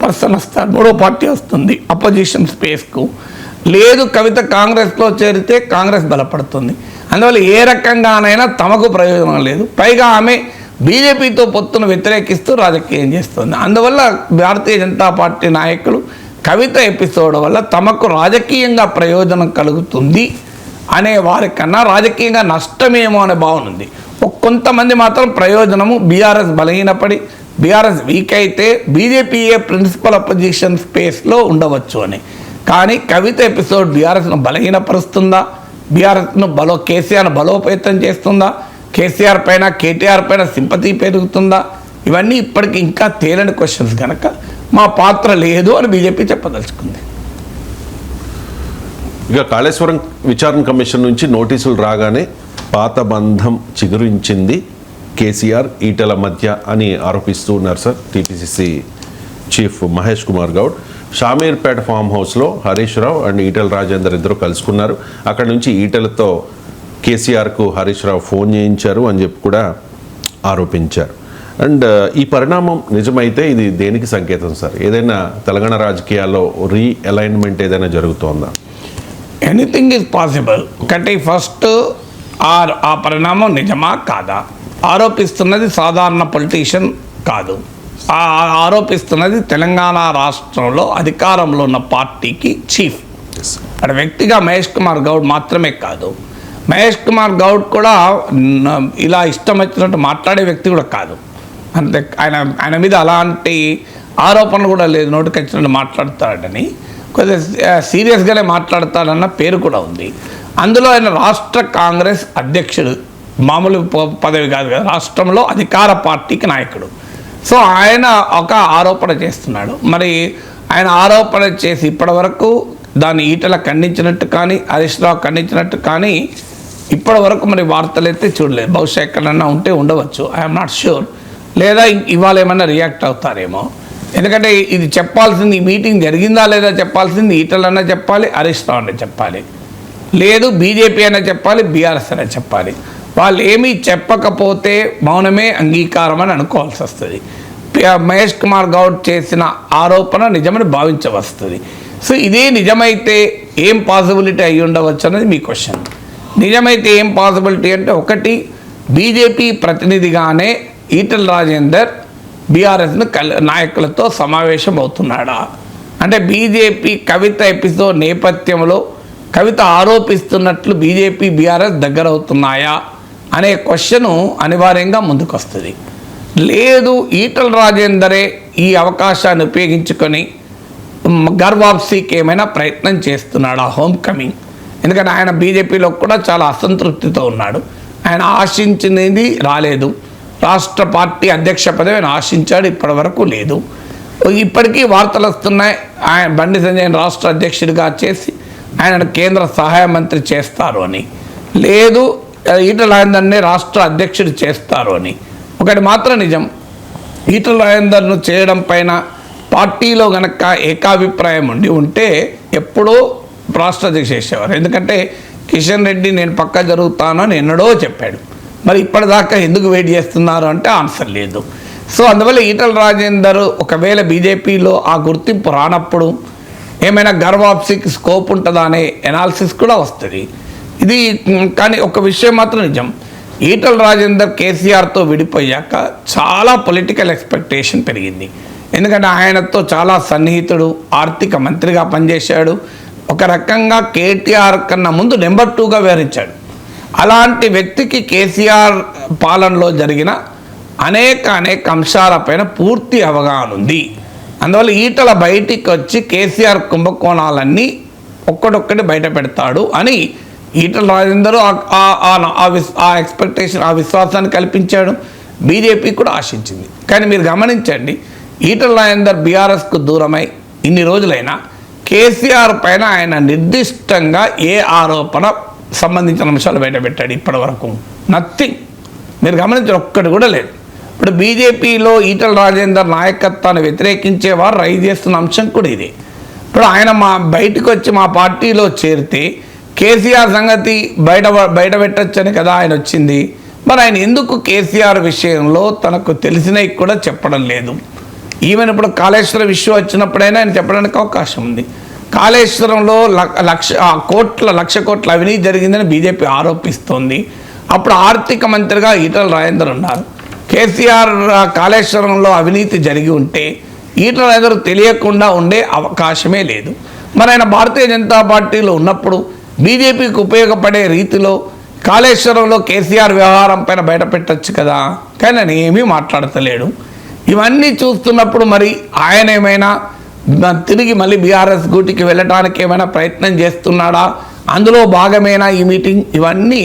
పర్సన్ వస్తారు, మూడవ పార్టీ వస్తుంది అపోజిషన్ స్పేస్కు. లేదు కవిత కాంగ్రెస్లో చేరితే కాంగ్రెస్ బలపడుతుంది. అందువల్ల ఏ రకంగానైనా తమకు ప్రయోజనం లేదు. పైగా ఆమె బీజేపీతో పొత్తును వ్యతిరేకిస్తూ రాజకీయం చేస్తుంది. అందువల్ల భారతీయ జనతా పార్టీ నాయకులు కవిత ఎపిసోడ్ వల్ల తమకు రాజకీయంగా ప్రయోజనం కలుగుతుంది అనే వారికన్నా రాజకీయంగా నష్టమేమో అనే భావన ఉంది. కొంతమంది మాత్రం ప్రయోజనము బీఆర్ఎస్ బలహీనపడి బీఆర్ఎస్ వీక్ అయితే బీజేపీయే ప్రిన్సిపల్ అపోజిషన్ స్పేస్లో ఉండవచ్చు అని. కానీ కవిత ఎపిసోడ్ బీఆర్ఎస్ను బలహీనపరుస్తుందా, బీఆర్ఎస్ను కేసీఆర్ను బలోపేతం చేస్తుందా, కేసీఆర్ పైన కేటీఆర్ పైన సింపతి పెరుగుతుందా, ఇవన్నీ ఇప్పటికి ఇంకా తేలని క్వశ్చన్స్ కనుక మా పాత్ర లేదు అని బీజేపీ చెప్పదలుచుకుంది. ఇక కాళేశ్వరం విచారణ కమిషన్ నుంచి నోటీసులు రాగానే పాత బంధం చిగురించింది కేసీఆర్ ఈటెల మధ్య అని ఆరోపిస్తూ ఉన్నారు sir TPCC chief Mahesh Kumar Goud. Shamirpet farm హౌస్లో హరీష్ రావు అండ్ ఈటెల రాజేందర్ ఇద్దరు కలుసుకున్నారు. అక్కడ నుంచి ఈటెలతో కేసీఆర్కు హరీష్ రావు ఫోన్ చేయించారు అని చెప్పి కూడా ఆరోపించారు. అండ్ ఈ పరిణామం నిజమైతే ఇది దేనికి సంకేతం సార్? ఏదైనా తెలంగాణ రాజకీయాల్లో రీఅలైన్మెంట్ ఏదైనా జరుగుతోందా? Anything is possible. అంటే ఫస్ట్ ఆ పరిణామం నిజమా కాదా? ఆరోపిస్తున్నది సాధారణ పొలిటీషియన్ కాదు, ఆరోపిస్తున్నది తెలంగాణ రాష్ట్రంలో అధికారంలో ఉన్న పార్టీకి చీఫ్. అక్కడ వ్యక్తిగా మహేష్ కుమార్ గౌడ్ మాత్రమే కాదు, మహేష్ కుమార్ గౌడ్ కూడా ఇలా ఇష్టం వచ్చినట్టు మాట్లాడే వ్యక్తి కూడా కాదు. అంతే, ఆయన మీద అలాంటి ఆరోపణలు కూడా లేదు, నోటికి వచ్చినట్టు మాట్లాడతాడని కొద్దిగా సీరియస్గానే మాట్లాడతాడన్న పేరు కూడా ఉంది. అందులో ఆయన రాష్ట్ర కాంగ్రెస్ అధ్యక్షుడు, మామూలు పదవి కాదు కదా, రాష్ట్రంలో అధికార పార్టీకి నాయకుడు. సో ఆయన ఒక ఆరోపణ చేస్తున్నాడు. మరి ఆయన ఆరోపణ చేసి ఇప్పటి వరకు దాన్ని ఈటెల ఖండించినట్టు కానీ హరీష్ రావు ఖండించినట్టు కానీ ఇప్పటి వరకు మరి వార్తలు అయితే చూడలేదు. బహుశా ఎక్కడన్నా ఉంటే ఉండవచ్చు, ఐఎమ్ నాట్ ష్యూర్. లేదా ఇవాళ ఏమన్నా రియాక్ట్ అవుతారేమో. ఎందుకంటే ఇది చెప్పాల్సింది, ఈ మీటింగ్ జరిగిందా లేదా చెప్పాల్సింది ఈటెలన్నా చెప్పాలి, హరీష్ రావు అనే చెప్పాలి, లేదు బీజేపీ అయినా చెప్పాలి, బీఆర్ఎస్ అయినా చెప్పాలి. వాళ్ళు ఏమీ చెప్పకపోతే మౌనమే అంగీకారం అని అనుకోవాల్సి వస్తుంది. మహేష్ కుమార్ గౌడ్ చేసిన ఆరోపణ నిజమని భావించవస్తుంది. సో ఇదే నిజమైతే ఏం పాసిబిలిటీ అయ్యి ఉండవచ్చు అన్నది మీ క్వశ్చన్. నిజమైతే ఏం పాసిబిలిటీ అంటే, ఒకటి బీజేపీ ప్రతినిధిగానే ఈటెల రాజేందర్ బీఆర్ఎస్ను నాయకులతో సమావేశం అవుతున్నాడా అంటే, బీజేపీ కవిత ఎపిసోడ్ నేపథ్యంలో కవిత ఆరోపిస్తున్నట్లు బీజేపీ బీఆర్ఎస్ దగ్గర అవుతున్నాయా అనే క్వశ్చను అనివార్యంగా ముందుకు వస్తుంది. లేదు ఈటెల రాజేందరే ఈ అవకాశాన్ని ఉపయోగించుకొని గర్వాప్సీకి ఏమైనా ప్రయత్నం చేస్తున్నాడా, హోమ్ కమింగ్. ఎందుకంటే ఆయన బీజేపీలో కూడా చాలా అసంతృప్తితో ఉన్నాడు. ఆయన ఆశించినది రాలేదు. రాష్ట్ర పార్టీ అధ్యక్ష పదవి ఆయన ఆశించాడు, ఇప్పటి వరకు లేదు. ఇప్పటికీ వార్తలు వస్తున్నాయి, ఆయన బండి సంజయ్ రాష్ట్ర అధ్యక్షుడిగా చేసి ఆయన కేంద్ర సహాయ మంత్రి చేస్తారు అని, లేదు ఈటెల రాజేందర్ని రాష్ట్ర అధ్యక్షుడు చేస్తారు అని. ఒకటి మాత్రం నిజం, ఈటెల రాజేందర్ను చేయడం పైన పార్టీలో గనక ఏకాభిప్రాయం ఉంటే ఎప్పుడో రాష్ట్ర అధ్యక్ష చేసేవారు. ఎందుకంటే కిషన్ రెడ్డి నేను పక్క జరుగుతాను అని ఎన్నడో చెప్పాడు. మరి ఇప్పటిదాకా ఎందుకు వెయిట్ చేస్తున్నారు అంటే ఆన్సర్ లేదు. సో అందువల్ల ఈటెల రాజేందర్ ఒకవేళ బీజేపీలో ఆ గుర్తింపు రానప్పుడు ఏమైనా గర్వాప్సీకి స్కోప్ ఉంటుందా అనే ఎనాలిసిస్ కూడా వస్తుంది. ఇది కానీ ఒక విషయం మాత్రం నిజం, ఈటెల రాజేందర్ కేసీఆర్తో విడిపోయాక చాలా పొలిటికల్ ఎక్స్పెక్టేషన్ పెరిగింది. ఎందుకంటే ఆయనతో చాలా సన్నిహితుడు, ఆర్థిక మంత్రిగా పనిచేశాడు, ఒక రకంగా కేటీఆర్ కన్నా ముందు నెంబర్ 2గా వ్యవహరించాడు. అలాంటి వ్యక్తికి కేసీఆర్ పాలనలో జరిగిన అనేక అంశాలపైన పూర్తి అవగాహన ఉంది. అందువల్ల ఈటల బయటికి వచ్చి కేసీఆర్ కుంభకోణాలన్నీ ఒక్కడొక్కటి బయట పెడతాడు అని ఈటల రాజేందర్ ఆ ఎక్స్పెక్టేషన్, ఆ విశ్వాసాన్ని కల్పించాడు. బీజేపీ కూడా ఆశించింది. కానీ మీరు గమనించండి, ఈటల రాజేందర్ బీఆర్ఎస్కు దూరమై ఇన్ని రోజులైనా కేసీఆర్ పైన ఆయన నిర్దిష్టంగా ఏ ఆరోపణ సంబంధించిన అంశాలు బయటపెట్టాడు? ఇప్పటి వరకు నథింగ్. మీరు గమనించారు, ఒక్కటి కూడా లేదు. ఇప్పుడు బీజేపీలో ఈటల రాజేందర్ నాయకత్వాన్ని వ్యతిరేకించేవారు రైజ్ చేస్తున్న అంశం కూడా ఇది. ఇప్పుడు ఆయన బయటకు వచ్చి మా పార్టీలో చేరితే కేసీఆర్ సంగతి బయట పెట్టచ్చని కదా ఆయన వచ్చింది. మరి ఆయన ఎందుకు కేసీఆర్ విషయంలో తనకు తెలిసినవి కూడా చెప్పడం లేదు? ఈవెన్ ఇప్పుడు కాళేశ్వరం ఇష్యూ వచ్చినప్పుడైనా ఆయన చెప్పడానికి అవకాశం ఉంది. కాళేశ్వరంలో లక్ష కోట్ల అవినీతి జరిగిందని బీజేపీ ఆరోపిస్తోంది. అప్పుడు ఆర్థిక మంత్రిగా ఈటల రాజేందర్ ఉన్నారు. కేసీఆర్ కాళేశ్వరంలో అవినీతి జరిగి ఉంటే ఈటల రాజేందర్ తెలియకుండా ఉండే అవకాశమే లేదు. మరి ఆయన భారతీయ జనతా పార్టీలో ఉన్నప్పుడు బీజేపీకి ఉపయోగపడే రీతిలో కాళేశ్వరంలో కేసీఆర్ వ్యవహారం పైన బయట పెట్టచ్చు కదా, కానీ ఆయన ఏమీ మాట్లాడతలేడు. ఇవన్నీ చూస్తున్నప్పుడు మరి ఆయన ఏమైనా తిరిగి మళ్ళీ బీఆర్ఎస్ గూటికి వెళ్ళటానికి ఏమైనా ప్రయత్నం చేస్తున్నాడా? అందులో భాగమేనా ఈ మీటింగ్? ఇవన్నీ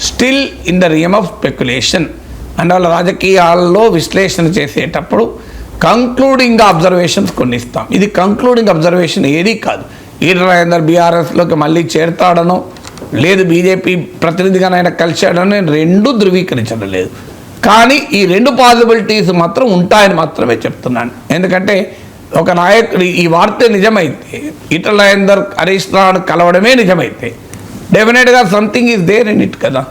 still in the realm of speculation. అందువల్ల రాజకీయాల్లో విశ్లేషణ చేసేటప్పుడు కంక్లూడింగ్ అబ్జర్వేషన్స్ కొన్ని ఇస్తాం. ఇది కంక్లూడింగ్ అబ్జర్వేషన్ ఏదీ కాదు. ఈటల రాజేందర్ బీఆర్ఎస్లోకి మళ్ళీ చేరతాడనో లేదు బీజేపీ ప్రతినిధిగానైనా కలిశాడనో నేను రెండూ ధృవీకరించడం లేదు. కానీ ఈ రెండు పాసిబిలిటీస్ మాత్రం ఉంటాయని మాత్రమే చెప్తున్నాను. ఎందుకంటే ఒక నాయకుడు ఈ వార్త నిజమైతే, ఈటల రాజేందర్ హరీష్ రావును కలవడమే నిజమైతే డెఫినెట్గా something is there in it కదా.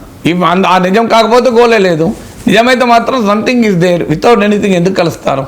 ఆ నిజం కాకపోతే గోలే లేదు. నిజమైతే మాత్రం something is there. Without anything ఎందుకు కలుస్తారు?